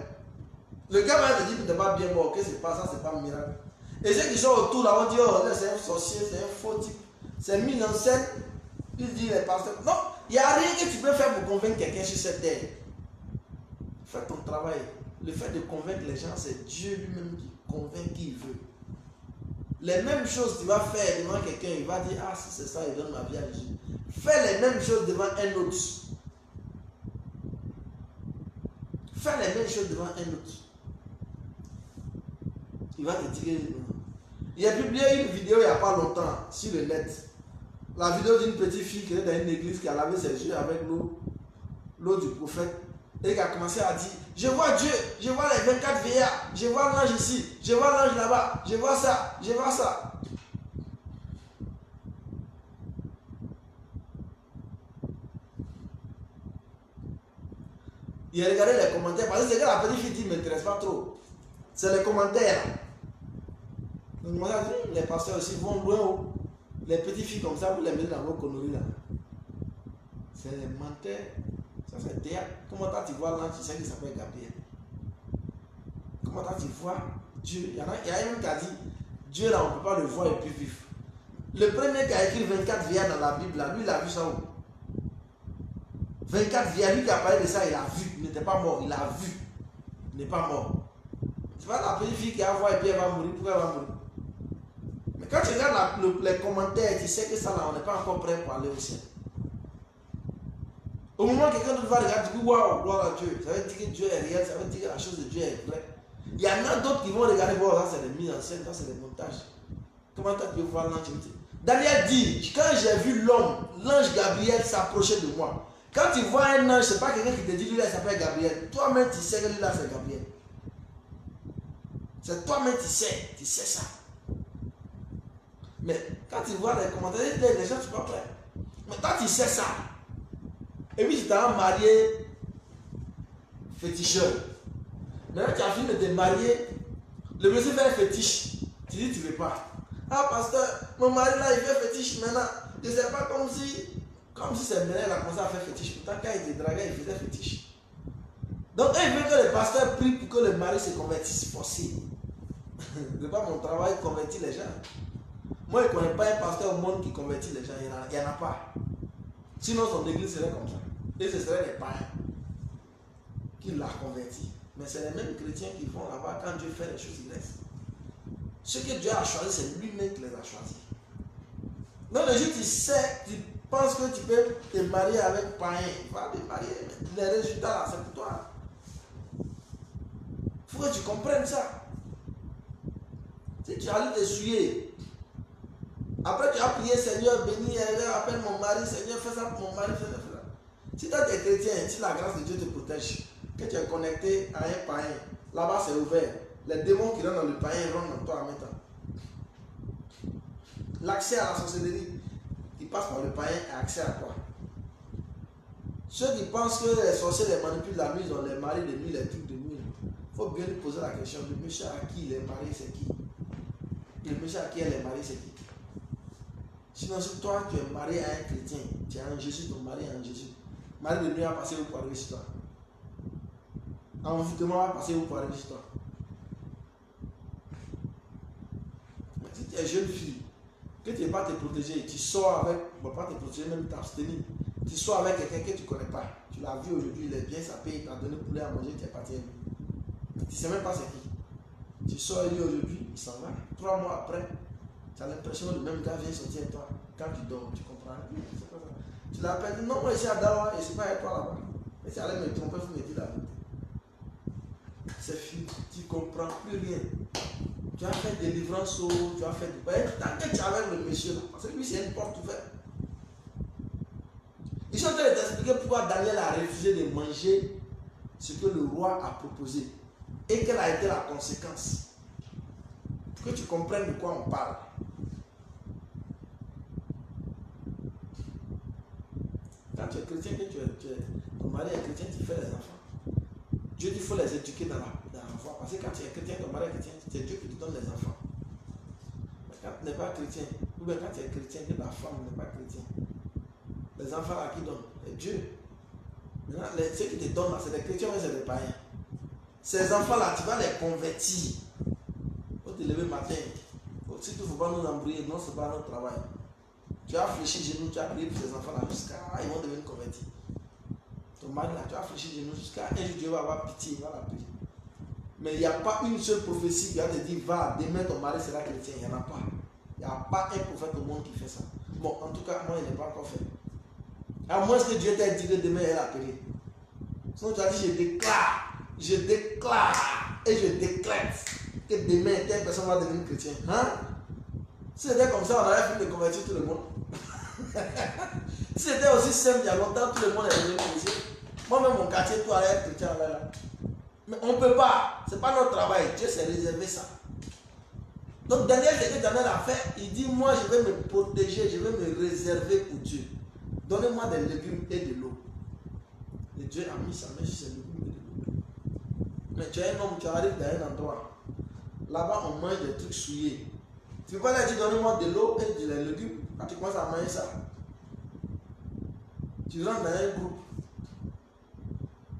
Le gars va te dire qu'il n'était pas bien mort, que c'est pas ça, c'est pas un miracle. Et ceux qui sont autour là vont dire, oh, c'est un sorcier, c'est un faux type, c'est mis en scène. Il dit les pasteurs. Non, il n'y a rien que tu peux faire pour convaincre quelqu'un sur cette terre. Fais ton travail. Le fait de convaincre les gens, c'est Dieu lui-même qui convainc qui il veut. Les mêmes choses tu vas faire devant quelqu'un, il va dire, ah si c'est ça, il donne ma vie à Jésus. Fais les mêmes choses devant un autre. Fais les mêmes choses devant un autre. Il va te dire, il a publié une vidéo il n'y a pas longtemps sur le net. La vidéo d'une petite fille qui est dans une église qui a lavé ses yeux avec l'eau du prophète. Et qui a commencé à dire, je vois Dieu, je vois les 24 vieillards, je vois l'ange ici, je vois l'ange là-bas, je vois ça, je vois ça. Il a regardé les commentaires, parce que c'est que la petite fille dit, ne m'intéresse pas trop. C'est les commentaires. Donc, les pasteurs aussi vont loin. Les petites filles comme ça, vous les mettez dans vos conneries là. C'est les menteurs. Ça c'est théâtre. Comment tu vois l'ange, tu sais qu'il s'appelle Gabriel. Comment tu vois Dieu. Il y a un qui a dit, Dieu là, on ne peut pas le voir et puis vivre. Le premier qui a écrit 24 vieillards dans la Bible, là, lui il a vu ça où? 24 vieillards, lui qui a parlé de ça, il a vu. Il n'était pas mort, il a vu. Il n'est pas mort. C'est pas la petite fille qui a vu et puis elle va mourir. Pourquoi elle va mourir? Mais quand tu regardes les commentaires, tu sais que ça là, on n'est pas encore prêt pour aller au ciel. Au moment où quelqu'un d'autre va regarder, tu dis waouh, gloire à Dieu. Ça veut dire que Dieu est réel, ça veut dire que la chose de Dieu est vraie. Il y en a d'autres qui vont regarder, voir ça c'est des mises en scène, ça c'est des montages. Comment tu peux voir l'ange? Daniel dit, quand j'ai vu l'homme, l'ange Gabriel s'approcher de moi. Quand tu vois un ange, ce n'est pas quelqu'un qui te dit, lui là il s'appelle Gabriel. Toi-même tu sais que lui là c'est Gabriel. C'est toi-même tu sais ça. Mais quand tu vois les commentaires, les gens ne sont pas prêts. Mais toi tu sais ça. Et puis tu t'as marié féticheur. Maintenant tu as fini de te marier, le monsieur fait un fétiche. Tu dis tu ne veux pas. Ah pasteur, mon mari là il fait fétiche maintenant. Je ne sais pas comme si c'est maintenant il a commencé à faire fétiche. Pourtant quand il te draguait, il faisait fétiche. Donc il veut que le pasteur prie pour que le mari se convertisse forcé. Ce n'est pas mon travail de convertir les gens. Moi je ne connais pas un pasteur au monde qui convertit les gens, il n'y en a pas. Sinon son église serait comme ça. Et ce serait les païens qui l'ont converti. Mais c'est les mêmes chrétiens qui vont là-bas, quand Dieu fait les choses, ils restent. Ce que Dieu a choisi, c'est lui-même qui les a choisis. Donc le jour tu sais, tu penses que tu peux te marier avec païen, va te marier. Les résultats là, c'est pour toi. Il faut que tu comprennes ça. Si tu allais te souiller, après tu as prié, Seigneur, bénis, appelle mon mari, Seigneur, fais ça pour mon mari, fais ça. Si toi tu es chrétien, si la grâce de Dieu te protège, que tu es connecté à un païen, là-bas c'est ouvert. Les démons qui rentrent dans le païen rentrent dans toi en même temps. L'accès à la sorcellerie qui passe par le païen a accès à toi. Ceux qui pensent que les sorciers les manipulent la nuit, ils ont les maris de nuit, les trucs de nuit. Il faut bien lui poser la question, le monsieur à qui il est marié, c'est qui? Le monsieur à qui elle est mariée, c'est qui? Sinon, si toi tu es marié à un chrétien, tu es en Jésus, ton mari est en Jésus. Mari de nuit va passer où pour arriver sur toi? Envoûtement va passer où pour arriver sur toi? Si tu es jeune fille, que tu n'es pas te protéger, tu sors avec, bon, pas te protéger, même t'abstenir. Tu sors avec quelqu'un que tu ne connais pas. Tu l'as vu aujourd'hui, il est bien sapé, il t'a donné poulet à manger, tu es parti avec lui. Tu ne sais même pas c'est qui. Tu sors avec lui aujourd'hui, il s'en va. 3 mois après, tu as l'impression que le même gars vient sortir avec toi. Quand tu dors, tu comprends. C'est pas ça. Tu l'appelles, non, moi je suis à Dawa et je ne suis pas avec toi là-bas. Et tu allais me tromper, il faut me dire la vérité. C'est fini, tu ne comprends plus rien. Tu as fait délivrance, tu as fait du pain. Tant que tu es avec le monsieur là, parce que lui c'est une porte ouverte. Ils sont en train de t'expliquer pourquoi Daniel a refusé de manger ce que le roi a proposé et quelle a été la conséquence. Pour que tu comprennes de quoi on parle. Quand tu es chrétien, ton mari est chrétien, tu fais les enfants. Dieu dit qu'il faut les éduquer dans la foi. Parce que quand tu es chrétien, ton mari est chrétien, c'est Dieu qui te donne les enfants. Mais quand tu n'es pas chrétien, ou bien quand tu es chrétien, que ta femme n'est pas chrétienne, les enfants à qui donne? C'est Dieu. Maintenant, ceux qui te donnent là, c'est des chrétiens ou c'est des païens. Ces enfants-là, tu vas les convertir. Il faut te lever le matin. Si tu ne faut pas nous embrouiller, non, ce n'est pas notre travail. Tu as fléchi les genoux, tu as prié pour ces enfants-là jusqu'à ils vont devenir convertis. Ton mari là, tu as fléchi les genoux jusqu'à un jour Dieu va avoir pitié, il va l'appeler. Mais il n'y a pas une seule prophétie qui va te dire, va, demain ton mari sera chrétien. Il n'y en a pas. Il n'y a pas un prophète au monde qui fait ça. Bon, en tout cas, moi, il n'est pas encore fait. À moins que Dieu t'ait dit que demain elle est appelée. Sinon tu as dit je déclare et je décrète que demain telle personne va devenir chrétien. Hein? Si c'était comme ça, on aurait fini de convertir tout le monde. Si c'était aussi simple il y a longtemps, tout le monde est devenu chrétien. Moi-même, mon quartier, tout allait être chrétien là. Mais on ne peut pas. Ce n'est pas notre travail. Dieu s'est réservé ça. Donc Daniel, ce que Daniel a fait, il dit, moi je vais me protéger, je vais me réserver pour Dieu. Donnez-moi des légumes et de l'eau. Et Dieu a mis sa main sur ces légumes et de l'eau. Mais tu es un homme, tu arrives dans un endroit. Là-bas, on mange des trucs souillés. Tu ne peux pas leur dire, donnez-moi de l'eau et des légumes. Quand tu commences à manger ça, tu rentres dans un groupe.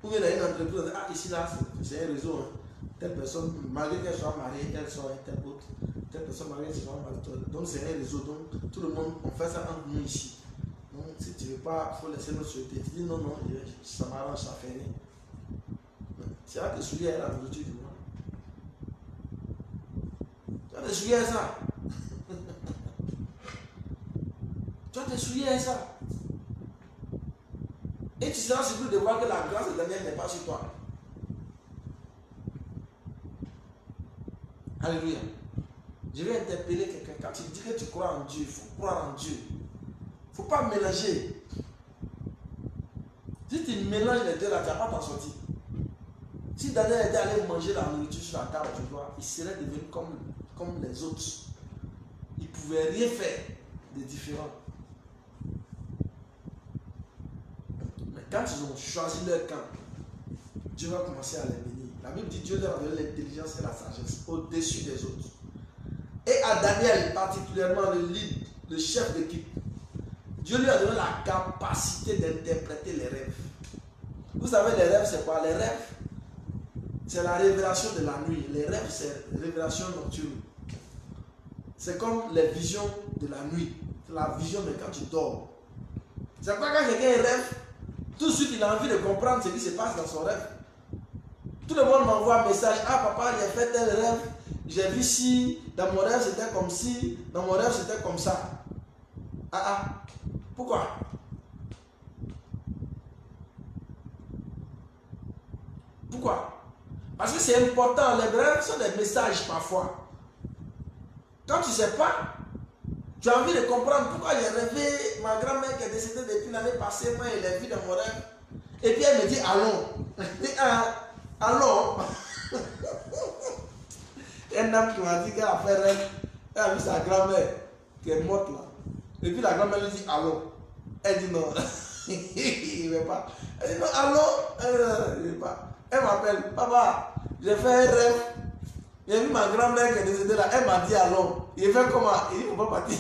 Ou bien dans une entreprise, ah, ici, là, c'est un réseau. Hein. Telle personne, malgré qu'elle soit mariée, elle soit un tel autre. Telle personne mariée, c'est soit mariée. Donc, c'est un réseau. Donc, tout le monde, on fait ça entre nous ici. Donc, si tu ne veux pas, il faut laisser notre société. Tu dis non, non, ça m'arrange, ça fait rien. Tu vas te souiller à la nourriture du monde. Tu vas te souiller à ça. Tu vas te souiller à ça. Et tu seras surpris de voir que la grâce de Daniel n'est pas sur toi. Alléluia. Je vais interpeller quelqu'un. Quand tu dis que tu crois en Dieu, il faut croire en Dieu. Il ne faut pas mélanger. Si tu mélanges les deux là, tu n'as pas t'en sortir. Si Daniel était allé manger la nourriture sur la table, tu vois, il serait devenu comme les autres. Il ne pouvait rien faire de différent. Mais quand ils ont choisi leur camp, Dieu va commencer à les bénir. La Bible dit que Dieu leur a donné l'intelligence et la sagesse au-dessus des autres. Et à Daniel, particulièrement le lead, le chef d'équipe, Dieu lui a donné la capacité d'interpréter les rêves. Vous savez, les rêves, c'est quoi? Les rêves, c'est la révélation de la nuit. Les rêves, c'est la révélation nocturne. C'est comme les visions de la nuit. C'est la vision de quand tu dors. C'est pas quand quelqu'un rêve, tout de suite il a envie de comprendre ce qui se passe dans son rêve. Tout le monde m'envoie un message. Ah papa, j'ai fait tel rêve. J'ai vu si, dans mon rêve c'était comme ci, dans mon rêve c'était comme ça. Pourquoi? Pourquoi? Parce que c'est important. Les rêves sont des messages parfois. Quand tu ne sais pas, tu as envie de comprendre pourquoi j'ai rêvé ma grand-mère qui est décédée depuis l'année passée. Moi, elle est vue dans mon rêve. Et puis elle me dit allons. Je dis allons. Un homme qui m'a dit qu'elle a fait rêve. Elle a vu sa grand-mère qui est morte là. Et puis la grand-mère lui dit allons. Elle dit non. Il ne veut pas. Elle dit non, allô? Il ne veut pas. Elle m'appelle, papa, j'ai fait un rêve. J'ai vu ma grand-mère qui est décédée là, elle m'a dit allô. Il fait comment? Il dit, il ne faut pas partir.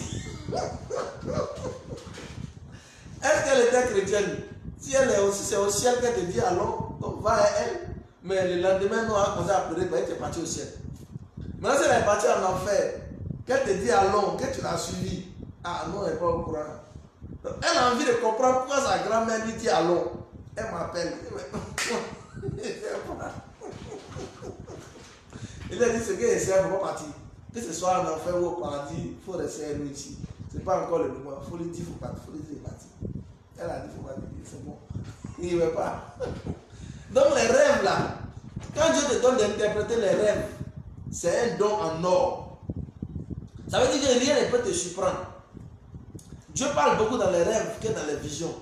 Est-ce qu'elle était chrétienne? Si elle est aussi, c'est au ciel qu'elle te dit allô, donc va à elle. Mais le lendemain, nous avons commencé à pleurer, elle était partie au ciel. Maintenant, si elle est partie en enfer, qu'elle te dit allô, que tu l'as suivi. Ah non, elle n'est pas au courant. Donc, elle a envie de comprendre pourquoi sa grand-mère lui dit allô. Elle m'appelle. Il a dit ce que essaie, il ne faut pas partir. Que ce soit en enfer ou au paradis, il faut rester nous ici. Ce n'est pas encore le moment. Il faut lui dire, il faut partir. Il faut lui dire, partir. Elle a dit, il faut partir. C'est bon. Il ne veut pas. Donc les rêves là, quand Dieu te donne d'interpréter les rêves, c'est un don en or. Ça veut dire que rien ne peut te surprendre. Dieu parle beaucoup dans les rêves que dans les visions.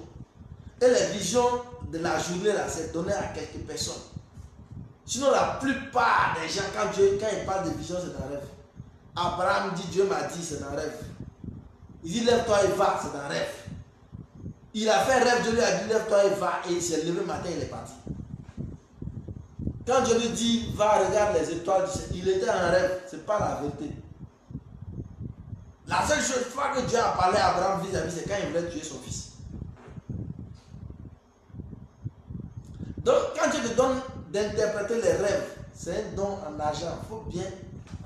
Et les visions de la journée là, c'est donné à quelques personnes. Sinon la plupart des gens, quand il parle de vision, c'est dans un rêve. Abraham dit, Dieu m'a dit, c'est dans un rêve. Il dit, lève-toi et va, c'est dans un rêve. Il a fait un rêve, Dieu lui a dit, lève-toi et va, et il s'est levé le matin, il est parti. Quand Dieu lui dit, va, regarde les étoiles, il était en rêve, ce n'est pas la vérité. La seule fois que Dieu a parlé à Abraham vis-à-vis, c'est quand il voulait tuer son fils. Donc, quand Dieu te donne d'interpréter les rêves, c'est un don en argent, il faut bien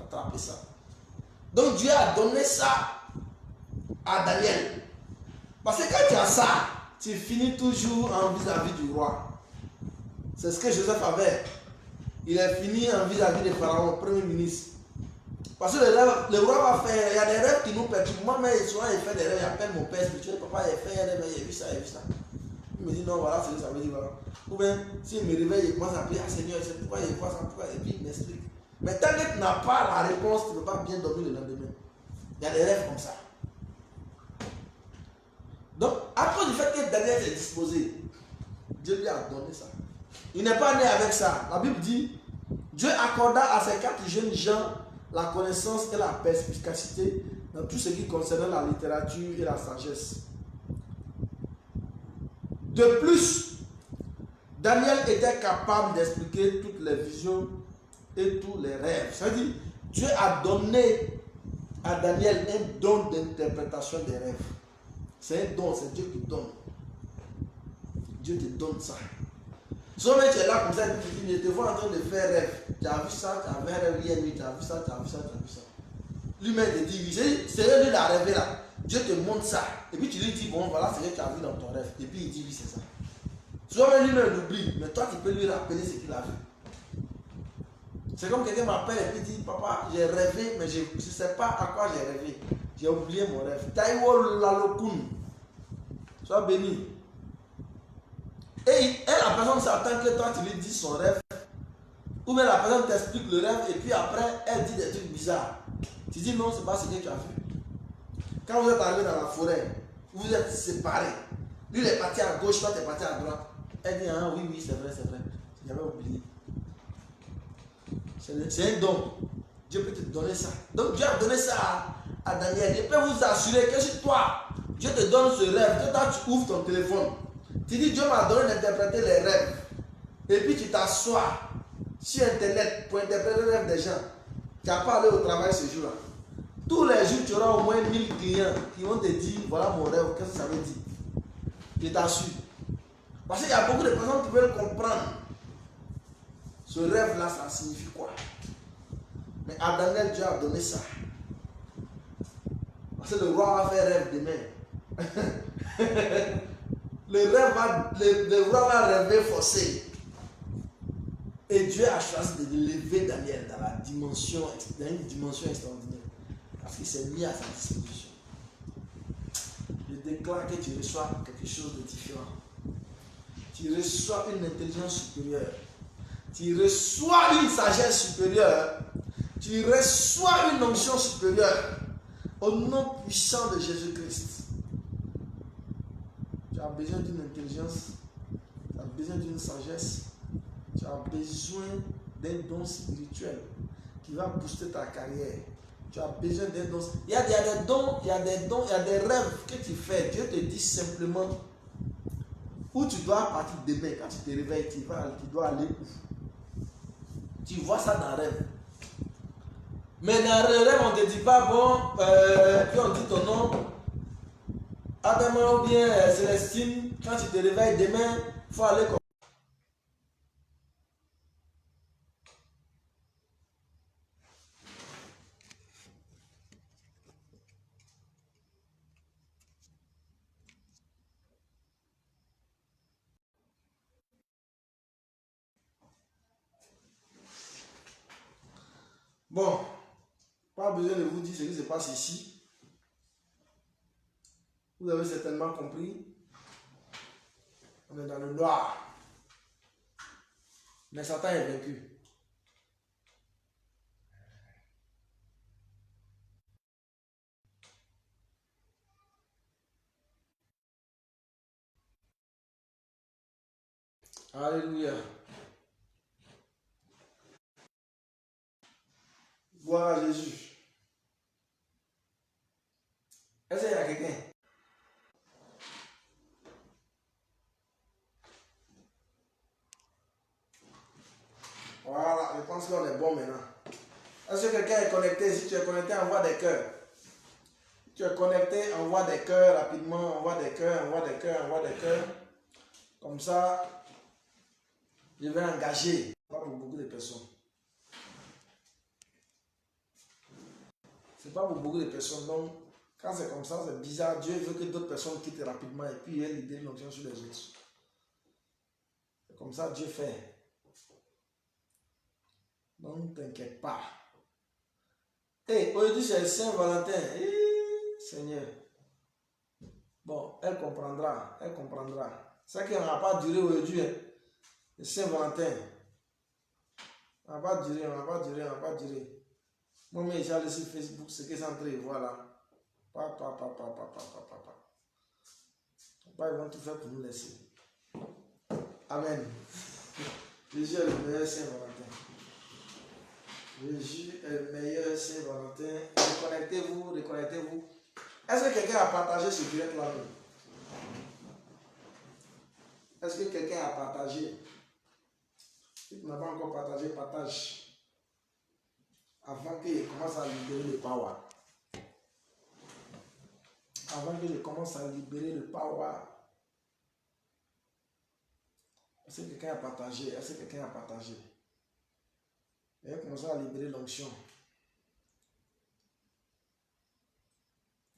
attraper ça. Donc, Dieu a donné ça à Daniel. Parce que quand tu as ça, tu finis toujours en vis-à-vis du roi. C'est ce que Joseph avait. Il est fini en vis-à-vis de Pharaon, premier ministre. Parce que le roi va faire, il y a des rêves qui nous perturbent. Moi-même, souvent, il fait des rêves, il appelle mon père spirituel, papa, il fait un rêve, il a vu ça, il a vu ça. Il me dit, non, voilà, c'est ça veut dire, voilà. Ou bien, s'il me réveille, il commence à prier, ah Seigneur, c'est pourquoi il voit ça, pourquoi, et puis il m'explique. Mais tant que tu n'as pas la réponse, tu ne peux pas bien dormir le lendemain. Il y a des rêves comme ça. Donc, à cause du fait que Daniel s'est disposé, Dieu lui a donné ça. Il n'est pas né avec ça. La Bible dit, Dieu accorda à ces 4 jeunes gens la connaissance et la perspicacité dans tout ce qui concernait la littérature et la sagesse. De plus, Daniel était capable d'expliquer toutes les visions et tous les rêves. C'est-à-dire, Dieu a donné à Daniel un don d'interprétation des rêves. C'est un don, c'est Dieu qui donne. Dieu te donne ça. Souvent tu es là comme ça, tu dis, je te vois en train de faire rêve. Tu as vu ça, tu as vu un rêve hier nuit, tu as vu ça, tu as vu ça, tu as vu ça. Lui-même te dit, oui, c'est lui qui l'a rêvé là. Dieu te montre ça. Et puis tu lui dis, bon, voilà ce que tu as vu dans ton rêve. Et puis il dit, oui, c'est ça. Souvent lui-même l'oublie, mais toi tu peux lui rappeler ce qu'il a vu. C'est comme quelqu'un m'appelle et puis dit, papa, j'ai rêvé, mais je ne sais pas à quoi j'ai rêvé. J'ai oublié mon rêve. Taïwo Lalokun. Sois béni. Et la personne s'attend que toi tu lui dis son rêve. Ou bien la personne t'explique le rêve et puis après elle dit des trucs bizarres. Tu dis non, c'est pas ce que tu as vu. Quand vous êtes arrivé dans la forêt, vous êtes séparés. Lui il est parti à gauche, toi tu es parti à droite. Elle dit ah oui, oui, c'est vrai, c'est vrai. J'avais oublié. C'est un don. Dieu peut te donner ça. Donc Dieu a donné ça à Daniel. Il peut vous assurer que si toi, Dieu te donne ce rêve, que toi tu ouvres ton téléphone, tu dis Dieu m'a donné d'interpréter les rêves. Et puis tu t'assois sur internet pour interpréter les rêves des gens. Tu n'as pas allé au travail ce jour-là. Tous les jours, tu auras au moins 1000 clients qui vont te dire voilà mon rêve, qu'est-ce que ça veut dire. Je t'assure. Parce qu'il y a beaucoup de personnes qui veulent comprendre. Ce rêve-là, ça signifie quoi? Mais à Daniel, Dieu a donné ça. Parce que le roi va faire rêve demain. le roi va rêver forcé. Et Dieu a choisi de lever Daniel dans une dimension extraordinaire. Parce qu'il s'est mis à sa disposition. Je déclare que tu reçois quelque chose de différent. Tu reçois une intelligence supérieure. Tu reçois une sagesse supérieure. Tu reçois une onction supérieure. Au nom puissant de Jésus-Christ. Tu as besoin d'une intelligence. Tu as besoin d'une sagesse. Tu as besoin d'un don spirituel qui va booster ta carrière. Tu as besoin d'un don. Il y a des dons, il y a des rêves que tu fais. Dieu te dit simplement, où tu dois partir demain, quand tu te réveilles, tu dois aller où? Tu vois ça dans le rêve. Mais dans le rêve, on ne te dit pas, bon, puis on dit ton nom, Adama ou bien Célestine, quand tu te réveilles demain, il faut aller comme. Bon, pas besoin de vous dire ce qui se passe ici. Vous avez certainement compris. On est dans le noir. Mais Satan est vaincu. Alléluia. Gloire à Jésus. Est-ce qu'il y a quelqu'un? Voilà, je pense qu'on est bon maintenant. Est-ce que quelqu'un est connecté? Si tu es connecté, envoie des cœurs. Si tu es connecté, envoie des cœurs rapidement. Envoie des cœurs, envoie des cœurs, envoie des cœurs. Comme ça, je vais engager. Pas pour beaucoup de personnes. C'est pas pour beaucoup de personnes. Donc, quand c'est comme ça, c'est bizarre. Dieu veut que d'autres personnes quittent rapidement et puis il ait l'idée de l'onction sur les autres. C'est comme ça Dieu fait. Donc, ne t'inquiète pas. Et aujourd'hui, c'est Saint-Valentin. Seigneur. Bon, elle comprendra. Elle comprendra. C'est qu'il n'aura pas duré aujourd'hui. Hein. Le Saint-Valentin. On va pas durer, on va pas durer, on va pas durer. Moi-même, j'ai allé sur Facebook, ce qui est entré, voilà. Papa. Ils vont tout faire pour nous laisser. Amen. Jésus est le meilleur Saint-Valentin. Jésus est le meilleur Saint-Valentin. Reconnectez-vous, reconnectez-vous. Est-ce que quelqu'un a partagé ce direct-là? Est-ce que quelqu'un a partagé? Si tu n'as pas encore partagé, partage. Avant qu'il commence à libérer le power. Avant qu'il commence à libérer le power. Est-ce que quelqu'un a partagé? Est-ce que quelqu'un a partagé? Il va commencer à libérer l'onction.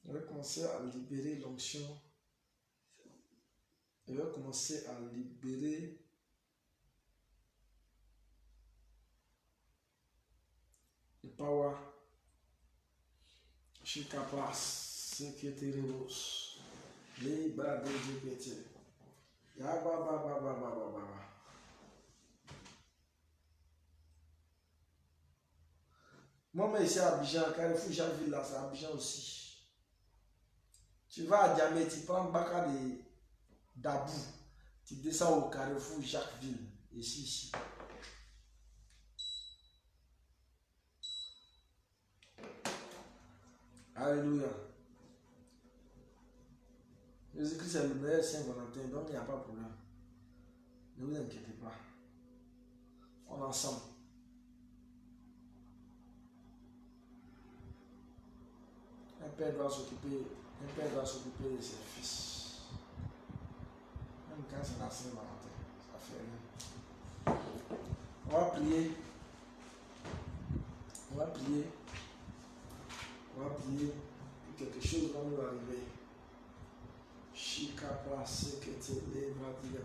Il va commencer à libérer l'onction. Il va commencer à libérer le power. Chikapras, Seketerebos, Libra de GPT. Moi, mais ici à Abidjan, Carrefour Jacquesville, là, c'est à Abidjan aussi. Tu vas à Diamé, tu prends Baka de Dabou, tu descends au Carrefour Jacquesville, ici. Alléluia. Jésus-Christ est le meilleur Saint-Valentin, donc il n'y a pas de problème. Ne vous inquiétez pas. On est ensemble. Un père doit s'occuper de ses fils. Même quand c'est la Saint-Valentin, ça fait rien. On va prier. On va prier. Que quelque chose va nous arriver. Shikapa sekete lebradia.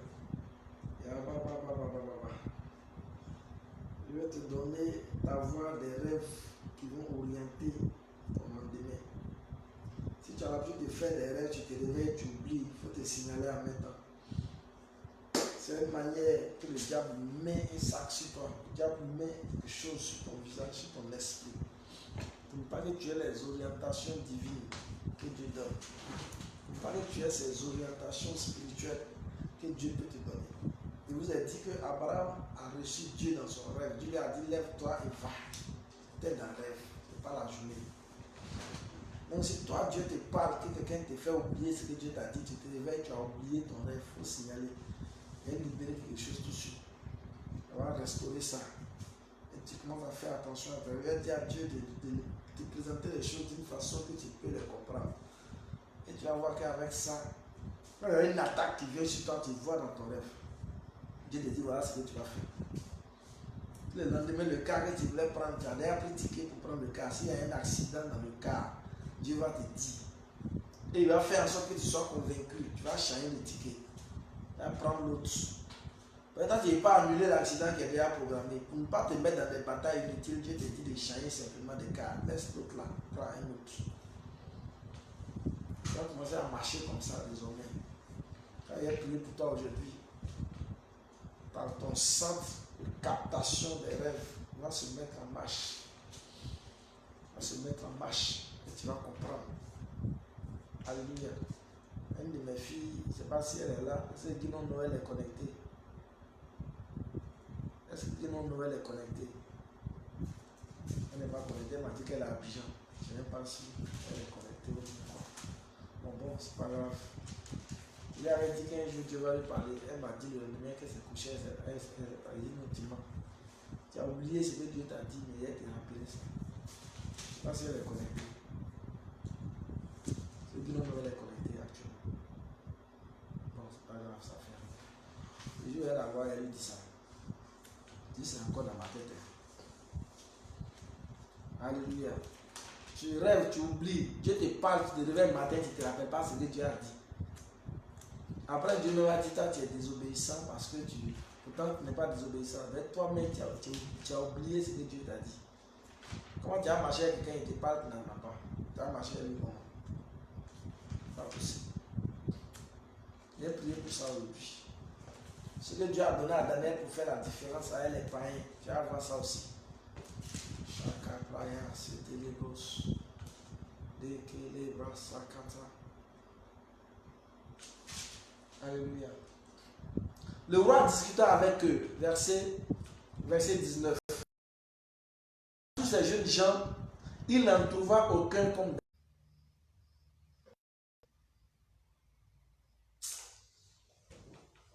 Je vais te donner ta voix des rêves qui vont orienter ton lendemain. Si tu as l'habitude de faire des rêves, tu te réveilles, tu oublies, il faut te signaler en même temps. C'est une manière que le diable met un sac sur toi. Le diable met quelque chose sur ton visage, sur ton esprit. Pour ne pas que tu aies les orientations divines que Dieu donne. Pour ne pas que tu aies ces orientations spirituelles que Dieu peut te donner. Il vous a dit que Abraham a reçu Dieu dans son rêve. Dieu lui a dit lève-toi et va. T'es dans le rêve, c'est pas la journée. Donc si toi, Dieu te parle, que quelqu'un te fait oublier ce que Dieu t'a dit, tu te réveilles, tu as oublié ton rêve, il faut signaler. Il y a libérer quelque chose tout de suite. On va restaurer ça. Et tu commences à faire attention à toi. Il va dire à Dieu de te présenter les choses d'une façon que tu peux les comprendre. Et tu vas voir qu'avec ça, quand il y a une attaque qui vient sur toi, tu vois dans ton rêve. Dieu te dit voilà ce que tu vas faire. Le lendemain, le car que tu voulais prendre, tu as déjà pris ticket pour prendre le car. S'il y a un accident dans le car, Dieu va te dire. Et il va faire en sorte que tu sois convaincu. Tu vas changer le ticket. Tu vas prendre l'autre. Peut-être que tu n'as pas annulé l'accident qui est déjà programmé. Pour ne pas te mettre dans des batailles inutiles, Dieu te dit de changer simplement de car. Laisse l'autre là, prends un autre. Tu vas commencer à marcher comme ça désormais. Quand il est prié pour toi aujourd'hui, par ton centre de captation des rêves, il va se mettre en marche. Il va se mettre en marche et tu vas comprendre. Alléluia. Une de mes filles, je ne sais pas si elle est là, c'est Guinon Noël est connectée. Est-ce que Guinon Noël est connectée? Elle n'est pas connectée, elle m'a dit qu'elle est à Abidjan. Je ne sais pas si elle est connectée ou non. Bon, c'est pas grave. Il avait dit qu'un jour Dieu va lui parler. Elle m'a dit le lendemain qu'elle s'est couchée, elle a dit non, dis-moi. Tu as oublié ce que Dieu t'a dit, mais elle t'a rappelé ça. Je ne sais pas si elle est connectée. Ce Guinon Noël est connectée actuellement. Bon, c'est pas grave, ça fait rien. Le jour où elle la voit, elle lui dit ça. Je dis c'est encore dans ma tête. Alléluia. Tu rêves, tu oublies. Dieu te parle, tu te réveilles le matin, tu ne te rappelles pas ce que Dieu a dit. Après, Dieu nous a dit, toi, tu es désobéissant parce que pourtant, tu n'es pas désobéissant. Mais toi-même, tu as oublié ce que Dieu t'a dit. Comment tu as marché avec quelqu'un et te parle, tu n'en as pas. Tu as marché avec lui, bon. Pas possible. J'ai prié pour ça aujourd'hui. Ce que Dieu a donné à Daniel pour faire la différence à elle, les païens. Tu vas voir ça aussi. Chaka playa, c'était les gosses. Dès que les bras s'accata. Alléluia. Le roi discuta avec eux, verset 19. Tous ces jeunes gens, il n'en trouva aucun comme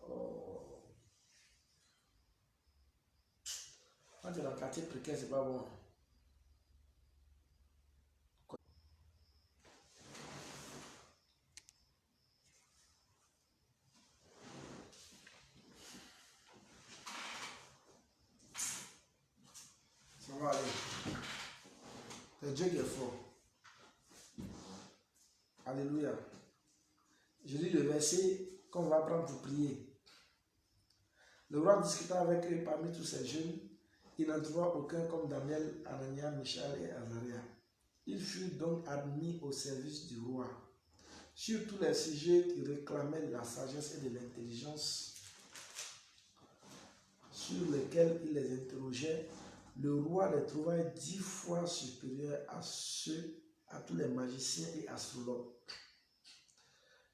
oh. Quand tu es dans le quartier précaire, c'est pas bon. Ça va aller. C'est Dieu qui est fort. Alléluia. Je lis le verset qu'on va prendre pour prier. Le roi discuta avec eux parmi tous ces jeunes. Il n'en trouva aucun comme Daniel, Anania, Michal et Azaria. Ils furent donc admis au service du roi. Sur tous les sujets qui réclamaient de la sagesse et de l'intelligence, sur lesquels il les interrogeait, le roi les trouva 10 fois supérieurs à tous les magiciens et astrologues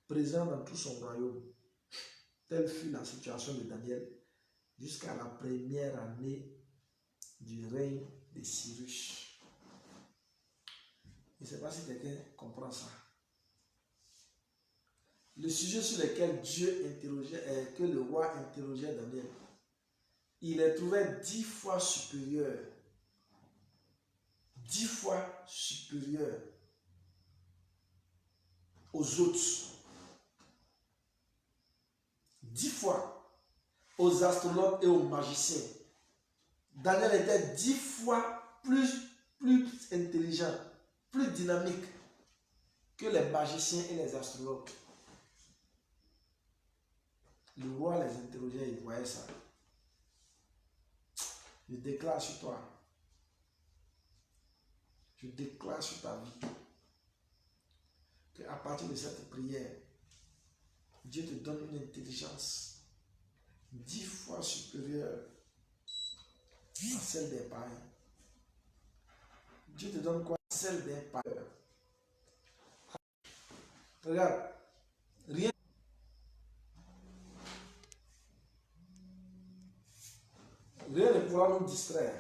présents dans tout son royaume. Telle fut la situation de Daniel jusqu'à la première année du règne de Cyrus. Je ne sais pas si quelqu'un comprend ça. Le sujet sur lequel Dieu interrogeait, que le roi interrogeait Daniel, il les trouvait 10 fois supérieurs. 10 fois supérieurs aux autres. 10 fois aux astrologues et aux magiciens. Daniel était 10 fois plus intelligent, plus dynamique que les magiciens et les astrologues. Le roi les interrogeait, il voyait ça. Je déclare sur toi. Je déclare sur ta vie qu'à partir de cette prière, Dieu te donne une intelligence 10 fois supérieure à celle des païens. Dieu te donne quoi? Celle des païens. Regarde, rien ne pourra nous distraire.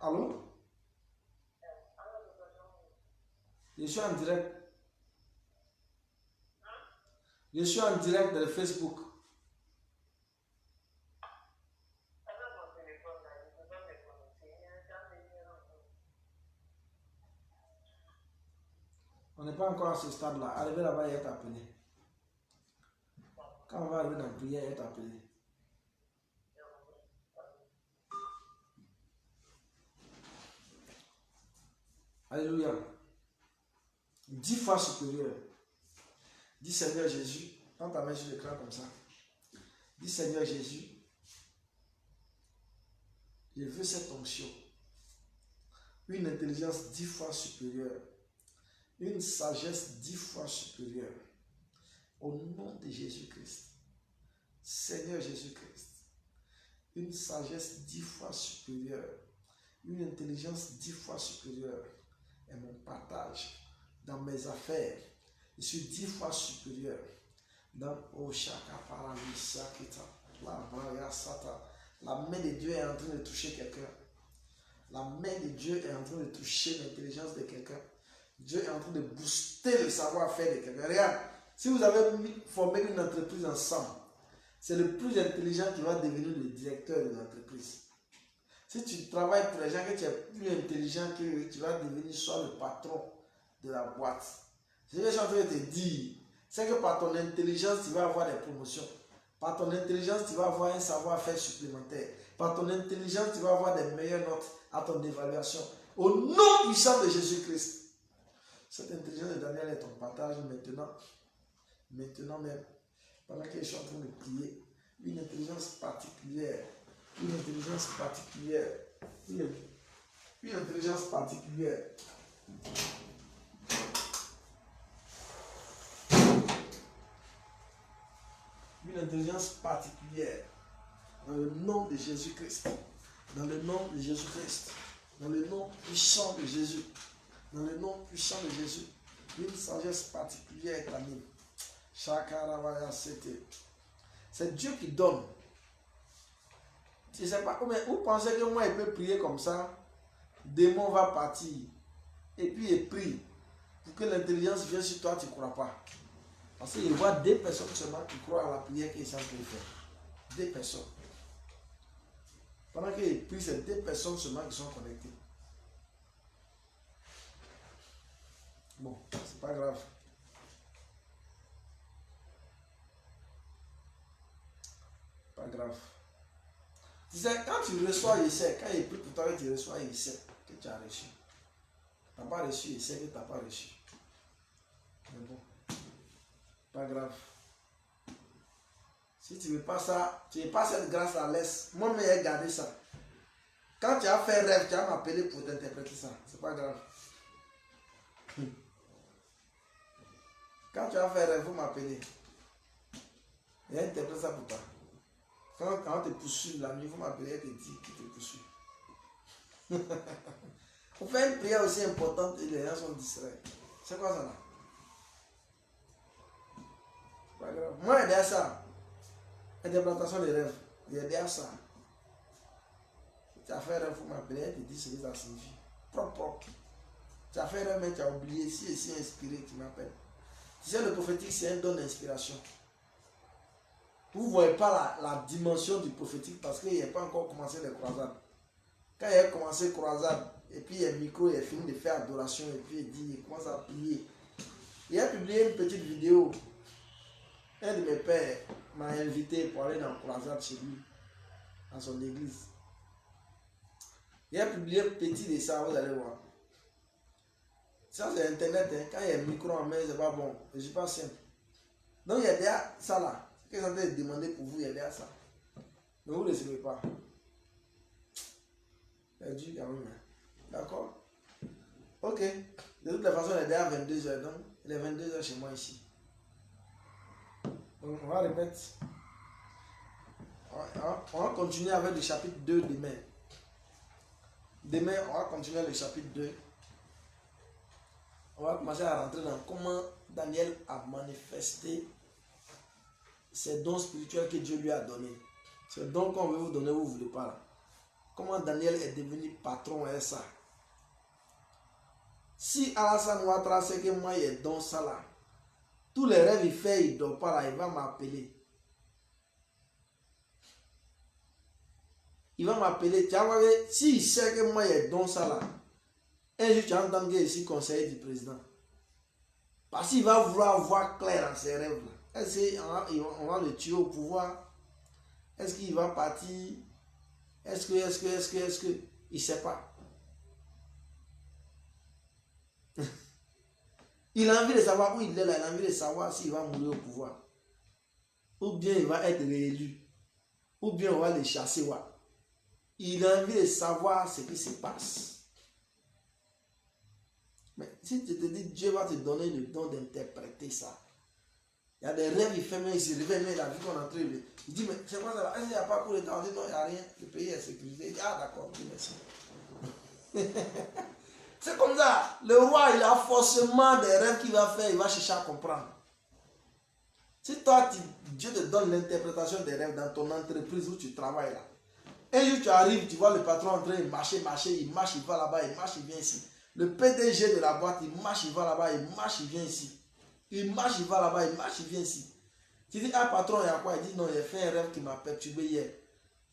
Allô? Je suis en direct. Je suis en direct de Facebook. On n'est pas encore à ce stade-là. Arrivé là-bas, il est appelé. Quand on va arriver dans la prière, il est appelé. Alléluia. 10 fois supérieur. Dis Seigneur Jésus, prends ta main sur l'écran comme ça. Dis Seigneur Jésus, je veux cette onction. Une intelligence 10 fois supérieure. Une sagesse 10 fois supérieure. Au nom de Jésus-Christ. Seigneur Jésus-Christ. Une sagesse 10 fois supérieure. Une intelligence 10 fois supérieure. Et mon partage dans mes affaires. Je suis 10 fois supérieur. Dans la main de Dieu est en train de toucher quelqu'un. La main de Dieu est en train de toucher l'intelligence de quelqu'un. Dieu est en train de booster le savoir-faire de quelqu'un. Regarde, si vous avez formé une entreprise ensemble, c'est le plus intelligent qui va devenir le directeur de l'entreprise. Si tu travailles pour les gens que tu es plus intelligent, que tu vas devenir soit le patron de la boîte. Ce que je suis en train de te dire, c'est que par ton intelligence, tu vas avoir des promotions. Par ton intelligence, tu vas avoir un savoir-faire supplémentaire. Par ton intelligence, tu vas avoir des meilleures notes à ton évaluation. Au nom puissant de Jésus-Christ. Cette intelligence de Daniel est ton partage maintenant. Maintenant même. Pendant que je suis en train de prier. Une intelligence particulière. Une intelligence particulière. Une intelligence particulière. Une intelligence particulière. Dans le nom de Jésus-Christ. Dans le nom de Jésus-Christ. Dans le nom puissant de Jésus. Dans le nom puissant de Jésus. Une sagesse particulière t'anime. C'est Dieu qui donne. Je ne sais pas, vous pensez que moi, il peut prier comme ça, démon va partir, et puis il prie, pour que l'intelligence vienne sur toi, tu ne crois pas. Parce qu'il voit des personnes seulement qui croient à la prière qu'ils sont en train de faire. Des personnes. Pendant qu'il prie, c'est des personnes seulement qui sont connectées. Bon, c'est pas grave. Pas grave. Tu sais, quand tu reçois essai, quand il prie pour toi, tu reçois essai que tu as reçu. Tu n'as pas reçu essai que tu n'as pas reçu. Mais bon, pas grave. Si tu ne veux pas ça, tu n'as pas cette grâce-là, laisse. Moi, mais j'ai gardé ça. Quand tu as fait rêve, tu as m'appelé pour t'interpréter ça. C'est pas grave. Quand tu as fait rêve, vous m'appelez. Et interprète ça pour toi. Quand on te poursuit la nuit, vous m'appelez et te dit qui te poursuit. On fait une prière aussi importante et les gens sont distraits. C'est quoi ça là? C'est pas grave. Moi, j'ai aidé à ça. Interprétation des rêves. J'ai aidé à ça. Tu as fait rêve, vous m'appelez et te dit ce que ça signifie. Propre. Tu as fait rêve, mais tu as oublié. Si c'est inspiré, tu m'appelles. Tu sais, le prophétique, c'est un don d'inspiration. Vous ne voyez pas la dimension du prophétique parce qu'il n'a pas encore commencé les croisades. Quand il a commencé croisade, et puis il y a micro, il a fini de faire adoration, et puis il dit, il commence à prier. Il a publié une petite vidéo. Un de mes pères m'a invité pour aller dans la croisade chez lui, dans son église. Il a publié un petit de ça, vous allez voir. Ça c'est internet, hein. Quand il y a un micro en main, c'est pas bon. Je ne suis pas simple. Donc il y a déjà ça là. Ce que j'ai demandé pour vous, il y a déjà ça. Mais vous ne recevez pas. C'est dur quand même. D'accord? Ok. De toutes les façons, il est déjà 22h. Donc il est 22h chez moi ici. Donc on va répéter. On va continuer avec le chapitre 2 demain. Demain, on va continuer le chapitre 2. On va commencer à rentrer dans comment Daniel a manifesté ces dons spirituels que Dieu lui a donnés. Ces dons qu'on veut vous donner, vous ne voulez pas. Là. Comment Daniel est devenu patron et ça. Si Alassane Ouattara sait que moi, il est dans ça là, tous les rêves il fait, il ne dort pas là, il va m'appeler. Il va m'appeler. Tu vois, si il sait que moi, il est dans ça là, un jour, tu as entendu ici conseiller du président. Parce qu'il va vouloir voir clair dans ses rêves là. Est-ce qu'on va le tuer au pouvoir? Est-ce qu'il va partir? Est-ce que, il ne sait pas. Il a envie de savoir où il est là, il a envie de savoir s'il va mourir au pouvoir. Ou bien il va être réélu. Ou bien on va le chasser. Ouais. Il a envie de savoir ce qui se passe. Mais si tu te dis, Dieu va te donner le don d'interpréter ça. Il y a des rêves, il fait, mais il se réveille, mais la vie qu'on est en train de... Il dit, mais c'est quoi ça là? Est-ce qu'il n'y a pas pour le temps? On dit, non, il n'y a rien. Le pays est sécurisé. Il dit, ah d'accord, dis merci. C'est comme ça. Le roi, il a forcément des rêves qu'il va faire, il va chercher à comprendre. Si toi, Dieu te donne l'interprétation des rêves dans ton entreprise où tu travailles là. Un jour, tu arrives, tu vois le patron en train de marcher, il marche, il va là-bas, il marche, il vient ici. Le PDG de la boîte, il marche, il va là-bas, il marche, il vient ici. Il marche, il va là-bas, il marche, il vient ici. Tu dis, ah patron, il y a quoi? Il dit, non, il a fait un rêve qui m'a perturbé hier.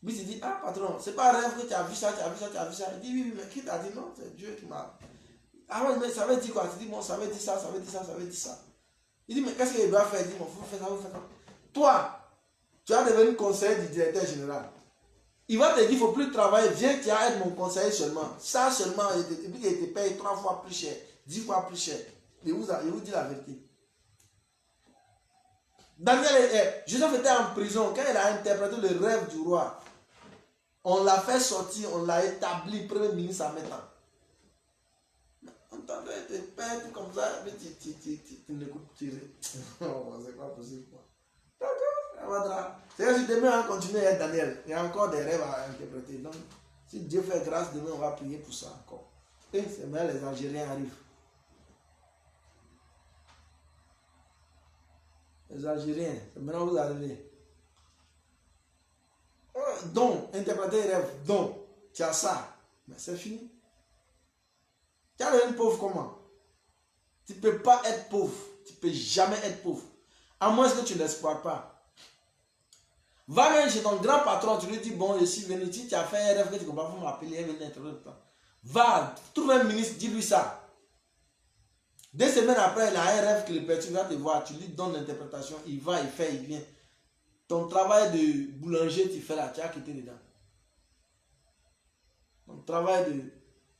Puis tu dis, ah patron, c'est pas un rêve que tu as vu ça, tu as vu ça, tu as vu ça. Il dit, oui, mais qui t'a dit non? C'est Dieu qui m'a... Ah ouais, mais ça veut dire quoi? Tu dis, bon, ça veut dire ça, ça veut dire ça, ça veut dire ça. Il dit, mais qu'est-ce qu'il doit faire? Il dit, bon, vous faites ça, vous faites ça. Toi, tu vas devenir conseiller du directeur général. Il va te dire, il ne faut plus travailler, viens, tu vas être mon conseiller seulement. Ça seulement, il te paye 3 fois plus cher, 10 fois plus cher. Il vous dit la vérité. Joseph était en prison quand il a interprété le rêve du roi. On l'a fait sortir, on l'a établi premier ministre en même temps. On t'entendait te perdre comme ça, mais tu n'écoutes pas tirer. C'est pas possible. D'accord. C'est-à-dire que demain on va continuer à être Daniel. Il y a encore des rêves à interpréter. Donc, si Dieu fait grâce, demain on va prier pour ça encore. Et c'est maintenant les Algériens arrivent. Les Algériens, c'est maintenant vous arrivez. Donc, interpréter les rêves, donc, tu as ça. Mais c'est fini. Tu as devenu pauvre comment? Tu ne peux pas être pauvre. Tu ne peux jamais être pauvre. À moins que tu n'exploites pas. Va même chez ton grand patron, tu lui dis, bon, je suis venu, si tu as fait un rêve que tu ne peux pas m'appeler, elle vient d'interroger. Va, trouve un ministre, dis-lui ça. 2 semaines après, il a un rêve qui le perturbe, il va te voir, tu lui donnes l'interprétation, il va, il fait, il vient. Ton travail de boulanger, tu fais là, tu as quitté dedans. Ton travail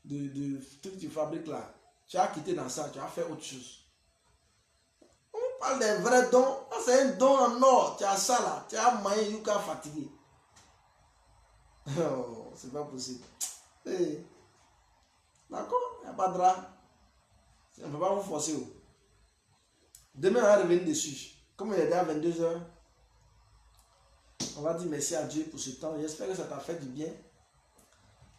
de truc que tu fabriques là, tu as quitté dans ça, tu as fait autre chose. On parle des vrais dons, c'est un don en or, tu as ça là, tu as maillé Yuka fatigué. Oh, c'est pas possible. Hey. D'accord, il n'y a pas de drap. On ne peut pas vous forcer. Demain, on va revenir dessus. Comme il est déjà 22h, on va dire merci à Dieu pour ce temps. J'espère que ça t'a fait du bien.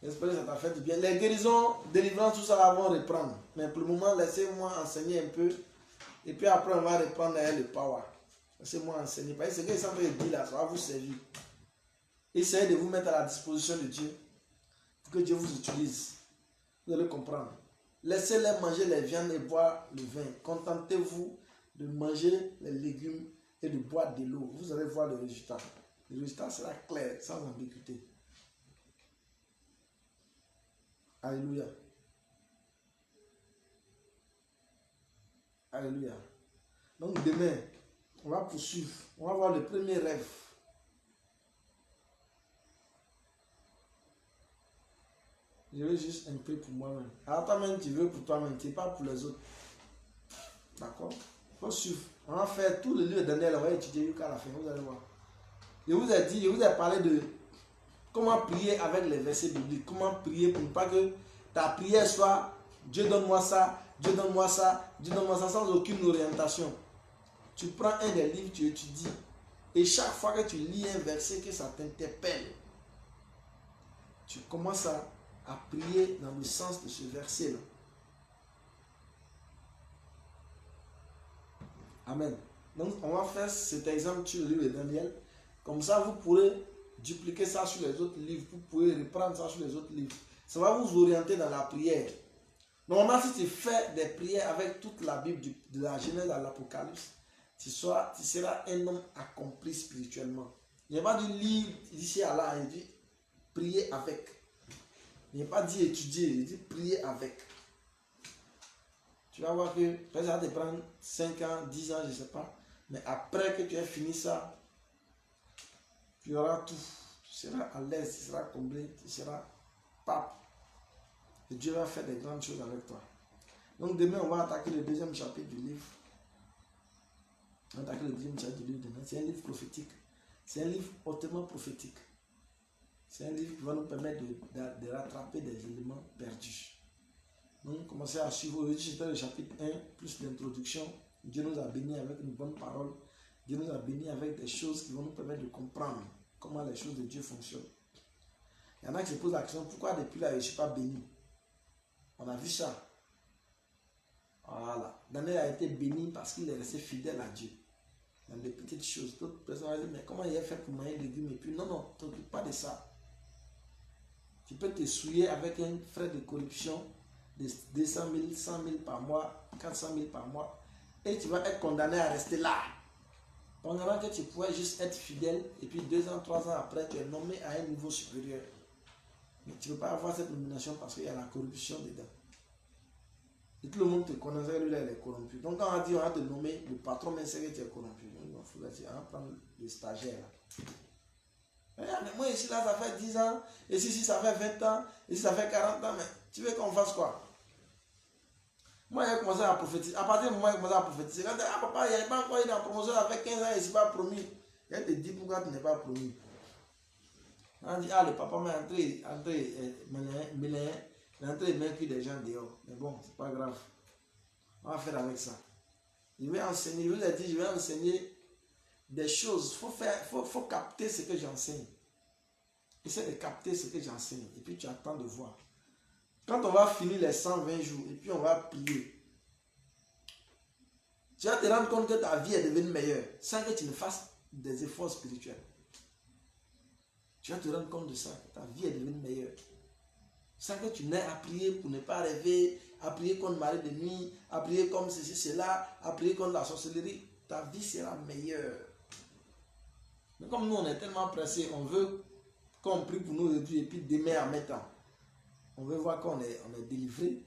J'espère que ça t'a fait du bien. Les guérisons, délivrances, tout ça vont reprendre. Mais pour le moment, laissez-moi enseigner un peu. Et puis après, on va reprendre le power. Laissez-moi enseigner. Parce que ce que ça veut dire là, ça va vous servir. Essayez de vous mettre à la disposition de Dieu. Pour que Dieu vous utilise. Vous allez comprendre. Laissez-les manger les viandes et boire le vin. Contentez-vous de manger les légumes et de boire de l'eau. Vous allez voir le résultat. Le résultat sera clair, sans ambiguïté. Alléluia. Alléluia. Donc demain, on va poursuivre. On va voir le premier rêve. Je veux juste un peu pour moi-même. Alors toi-même, tu veux pour toi-même, tu n'es pas pour les autres. D'accord? Il faut suivre. On va faire tout le livre de Daniel, on va étudier jusqu'à la fin, vous allez voir. Je vous ai dit, je vous ai parlé de comment prier avec les versets bibliques. Comment prier pour ne pas que ta prière soit Dieu donne-moi ça, Dieu donne-moi ça, Dieu donne-moi ça, sans aucune orientation. Tu prends un des livres, tu étudies. Et chaque fois que tu lis un verset, que ça t'interpelle, tu commences à prier dans le sens de ce verset-là. Amen. Donc, on va faire cet exemple sur le livre de Daniel. Comme ça, vous pourrez dupliquer ça sur les autres livres. Vous pourrez reprendre ça sur les autres livres. Ça va vous orienter dans la prière. Normalement, si tu fais des prières avec toute la Bible, de la Genèse à l'Apocalypse, tu seras un homme accompli spirituellement. Il n'y a pas de lire d'ici à là, il dit prier avec. Il n'y a pas dit étudier, il dit prier avec. Tu vas voir que ça va te prendre 5 ans, 10 ans, je ne sais pas. Mais après que tu aies fini ça, tu auras tout. Tu seras à l'aise, tu seras comblé, tu seras pape. Et Dieu va faire des grandes choses avec toi. Donc demain, on va attaquer le deuxième chapitre du livre. On va attaquer le deuxième chapitre du livre demain. C'est un livre prophétique. C'est un livre hautement prophétique. C'est un livre qui va nous permettre de rattraper des éléments perdus. Donc, commencez à suivre. Aujourd'hui, c'était le chapitre 1, plus l'introduction. Dieu nous a bénis avec une bonne parole. Dieu nous a bénis avec des choses qui vont nous permettre de comprendre comment les choses de Dieu fonctionnent. Il y en a qui se posent la question, pourquoi depuis là, je ne suis pas béni? On a vu ça. Voilà. Daniel a été béni parce qu'il est resté fidèle à Dieu. Dans des petites choses. D'autres personnes vont dire, mais comment il a fait pour manger des légumes? Et puis, non, ne t'occupe pas de ça. Tu peux te souiller avec un frais de corruption de 200 000, 100 000 par mois, 400 000 par mois. Et tu vas être condamné à rester là. Pendant que tu pourrais juste être fidèle et puis 2 ans, 3 ans après, tu es nommé à un niveau supérieur. Mais tu ne peux pas avoir cette nomination parce qu'il y a la corruption dedans. Et tout le monde te connaît, lui là, il est corrompu. Donc quand on a dit on va te nommer, le patron même sait que tu es corrompu. On va prendre le stagiaire là. Mais moi ici là, ça fait 10 ans, et si ça fait 20 ans, et si ça fait 40 ans, mais tu veux qu'on fasse quoi? Moi j'ai commencé à prophétiser. À partir du moment où j'ai commencé à prophétiser, quand ah papa, il n'y a pas encore eu dans la promotion, ça fait 15 ans, il ne s'est pas promis. Elle te dit pourquoi tu n'es pas promis. On dit, ah le papa m'a entré, il est entré vaincu des gens dehors. Mais bon, c'est pas grave. On va faire avec ça. Je vais enseigner, je vous ai dit, je vais enseigner des choses. Faut capter ce que j'enseigne. Essaie de capter ce que j'enseigne. Et puis tu attends de voir. Quand on va finir les 120 jours, et puis on va prier, tu vas te rendre compte que ta vie est devenue meilleure, sans que tu ne fasses des efforts spirituels. Tu vas te rendre compte de ça, que ta vie est devenue meilleure. Sans que tu n'aies à prier pour ne pas rêver, à prier contre Marie de nuit, à prier comme ceci, cela, à prier contre la sorcellerie. Ta vie sera meilleure. Mais comme nous, on est tellement pressés, on veut qu'on prie pour nous aujourd'hui et puis demain en même temps. On veut voir qu'on est délivré.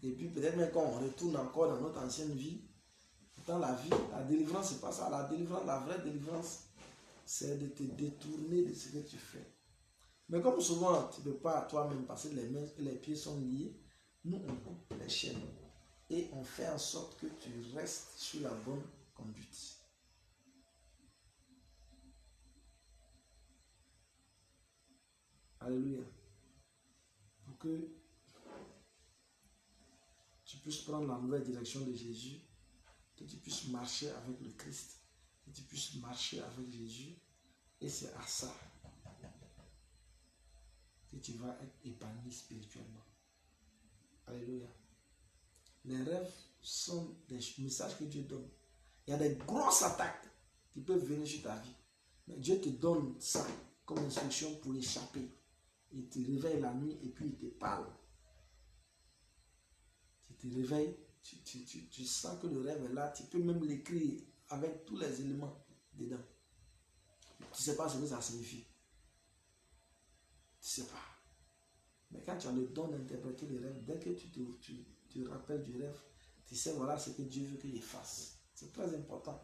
Et puis peut-être même quand on retourne encore dans notre ancienne vie. Dans la vie, la délivrance, c'est pas ça. La délivrance, la vraie délivrance, c'est de te détourner de ce que tu fais. Mais comme souvent, tu ne peux pas toi-même passer les mains et les pieds sont liés, nous, on coupe les chaînes. Et on fait en sorte que tu restes sur la bonne conduite. Alléluia. Pour que tu puisses prendre la nouvelle direction de Jésus, que tu puisses marcher avec le Christ, que tu puisses marcher avec Jésus. Et c'est à ça que tu vas être épanoui spirituellement. Alléluia. Les rêves sont des messages que Dieu donne. Il y a des grosses attaques qui peuvent venir sur ta vie. Mais Dieu te donne ça comme instruction pour échapper. Il te réveille la nuit et puis il te parle. Tu te réveilles, tu sens que le rêve est là. Tu peux même l'écrire avec tous les éléments dedans. Tu ne sais pas ce que ça signifie. Tu ne sais pas. Mais quand tu as le don d'interpréter les rêves, dès que tu te rappelles du rêve, tu sais voilà ce que Dieu veut qu'il fasse. C'est très important.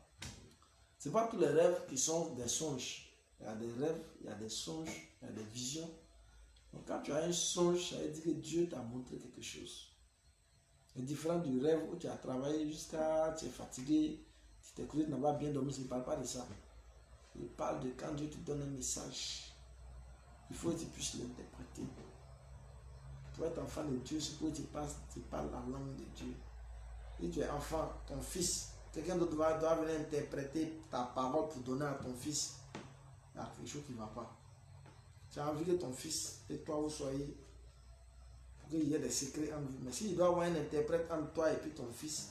Ce n'est pas tous les rêves qui sont des songes. Il y a des rêves, il y a des songes, il y a des visions. Donc quand tu as un songe, ça veut dire que Dieu t'a montré quelque chose. C'est différent du rêve où tu as travaillé jusqu'à, tu es fatigué, tu t'es couché, tu n'as pas bien dormi, il ne parle pas de ça. Il parle de quand Dieu te donne un message. Il faut que tu puisses l'interpréter. Pour être enfant de Dieu, c'est pour que tu parles la langue de Dieu. Si tu es enfant, ton fils, quelqu'un d'autre doit venir interpréter ta parole pour donner à ton fils. Il y a quelque chose qui ne va pas. Tu as envie que ton fils et toi vous soyez, pour qu'il y ait des secrets entre vous. Mais s'il doit avoir un interprète entre toi et puis ton fils,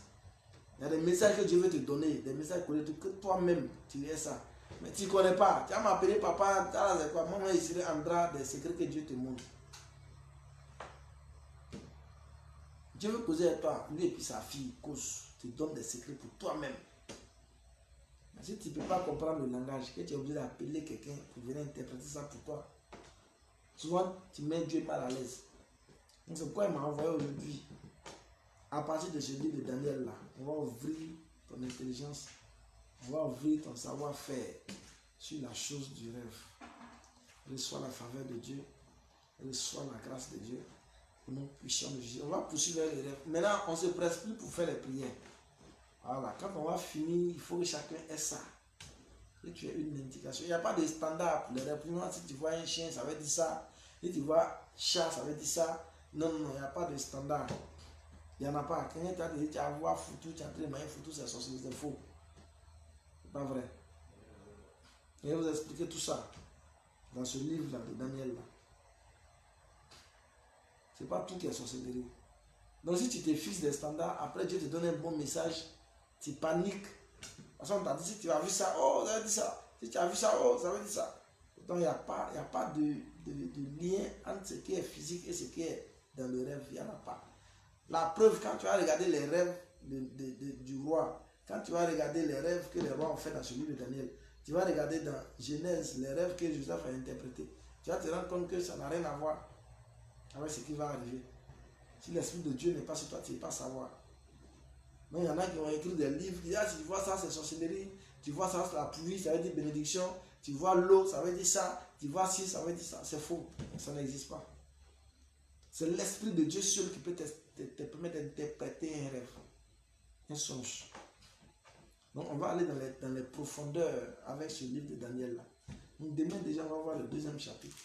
il y a des messages que Dieu veut te donner, des messages que toi-même tu aies ça. Mais tu ne connais pas. Tu vas m'appeler papa, c'est quoi? Maman, il serait Andra, des secrets que Dieu te montre. Dieu veut causer avec toi. Lui et puis sa fille cause. Te donne des secrets pour toi-même. Mais si tu ne peux pas comprendre le langage, que tu es obligé d'appeler quelqu'un pour venir interpréter ça pour toi, souvent tu mets Dieu mal à l'aise. Donc c'est pourquoi il m'a envoyé aujourd'hui. À partir de ce livre de Daniel là, on va ouvrir ton intelligence, on va ouvrir ton savoir-faire sur la chose du rêve. Reçois la faveur de Dieu, reçois la grâce de Dieu. Au nom puissant de Jésus. On va poursuivre les rêves. Maintenant, on ne se presse plus pour faire les prières. Voilà, quand on va finir, il faut que chacun ait ça. Que tu aies une indication. Il n'y a pas de standard pour les rêves. Si tu vois un chien, ça veut dire ça. Si tu vois chat, ça veut dire ça. Non, non, il n'y a pas de standard. Il n'y en a pas. Quand tu as dit tu vas voir foutu, tu as entré manger foutu, c'est sorcier, c'est faux. C'est pas vrai. Je vais vous expliquer tout ça dans ce livre-là de Daniel. Ce n'est pas tout qui est sorcellerie. Donc si tu te fixes des standards, après Dieu te donne un bon message, tu paniques. Parce qu'on t'a dit, si tu as vu ça, oh, ça veut dire ça. Si tu as vu ça, oh, ça veut dire ça. Donc il n'y a pas de lien entre ce qui est physique et ce qui est dans le rêve. Il n'y en a pas. La preuve, quand tu vas regarder les rêves du roi, quand tu vas regarder les rêves que les rois ont fait dans ce livre de Daniel, tu vas regarder dans Genèse les rêves que Joseph a interprétés, tu vas te rendre compte que ça n'a rien à voir avec ce qui va arriver. Si l'Esprit de Dieu n'est pas sur toi, tu ne peux pas savoir. Mais il y en a qui ont écrit des livres qui disent, ah, si tu vois ça, c'est sorcellerie, tu vois ça, c'est la pluie, ça veut dire bénédiction, tu vois l'eau, ça veut dire ça, tu vois ci, ça veut dire ça. C'est faux, ça n'existe pas. C'est l'Esprit de Dieu seul qui peut te permettre d'interpréter un rêve, un songe. Donc on va aller dans les profondeurs avec ce livre de Daniel là. Donc demain déjà on va voir le deuxième chapitre.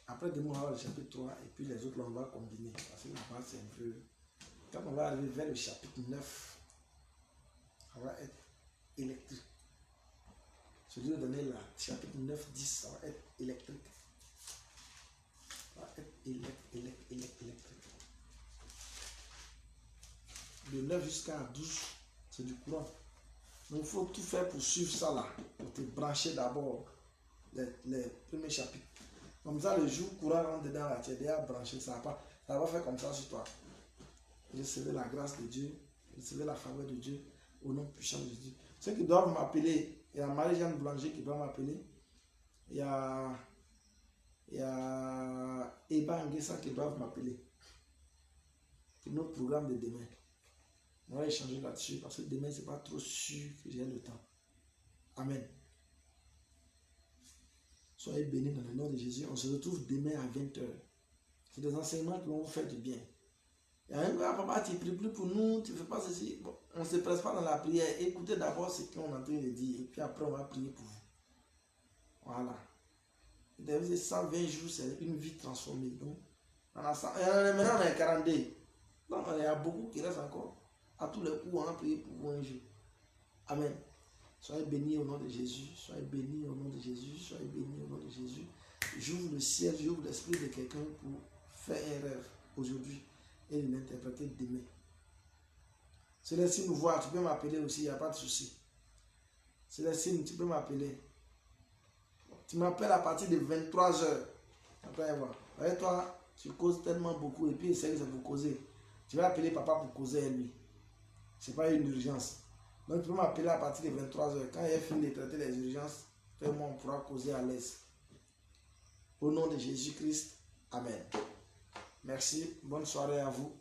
Après demain on va voir le chapitre 3 et puis les autres là on va combiner. Parce que la base c'est un peu... Quand on va arriver vers le chapitre 9, ça va être électrique. Ce livre de Daniel là, chapitre 9, 10, ça va être électrique. Ça va être électrique. De 9 jusqu'à 12, c'est du courant. Donc il faut tout faire pour suivre ça là, pour te brancher d'abord les premiers chapitres. Comme ça, le jour courant rentre dedans là, tu es déjà branché, ça va faire comme ça sur toi. Recevez la grâce de Dieu, recevez la faveur de Dieu, au nom puissant de Jésus. Ceux qui doivent m'appeler, il y a Marie-Jeanne Boulanger qui doit m'appeler, il y a Eba Nguessa qui doivent m'appeler. C'est notre programme de demain. On va échanger là-dessus parce que demain, ce n'est pas trop sûr que j'ai le temps. Amen. Soyez bénis dans le nom de Jésus. On se retrouve demain à 20h. C'est des enseignements qui vont vous faire du bien. Il y a un gars, papa, tu ne pries plus pour nous, tu ne fais pas ceci. Bon, on ne se presse pas dans la prière. Écoutez d'abord ce qu'on est en train de dire et puis après, on va prier pour vous. Voilà. Vous avez dit 120 jours, c'est une vie transformée. Donc, maintenant, on est 42. Donc, il y a beaucoup qui restent encore. À tous les coups, on va prier pour vous un jour. Amen. Soyez bénis au nom de Jésus. Soyez bénis au nom de Jésus. Soyez bénis au nom de Jésus. J'ouvre le ciel, j'ouvre l'esprit de quelqu'un pour faire un rêve aujourd'hui et l'interpréter demain. Célestine, nous voir, tu peux m'appeler aussi, il n'y a pas de souci. Célestine, tu peux m'appeler. Tu m'appelles à partir de 23h. Après, voir. Avec toi, tu causes tellement beaucoup et puis essaye de vous causer. Tu vas appeler papa pour causer à lui. Ce n'est pas une urgence. Donc tu peux m'appeler à partir de 23h. Quand il est fini de traiter les urgences, moi on pourra causer à l'aise. Au nom de Jésus-Christ, Amen. Merci, bonne soirée à vous.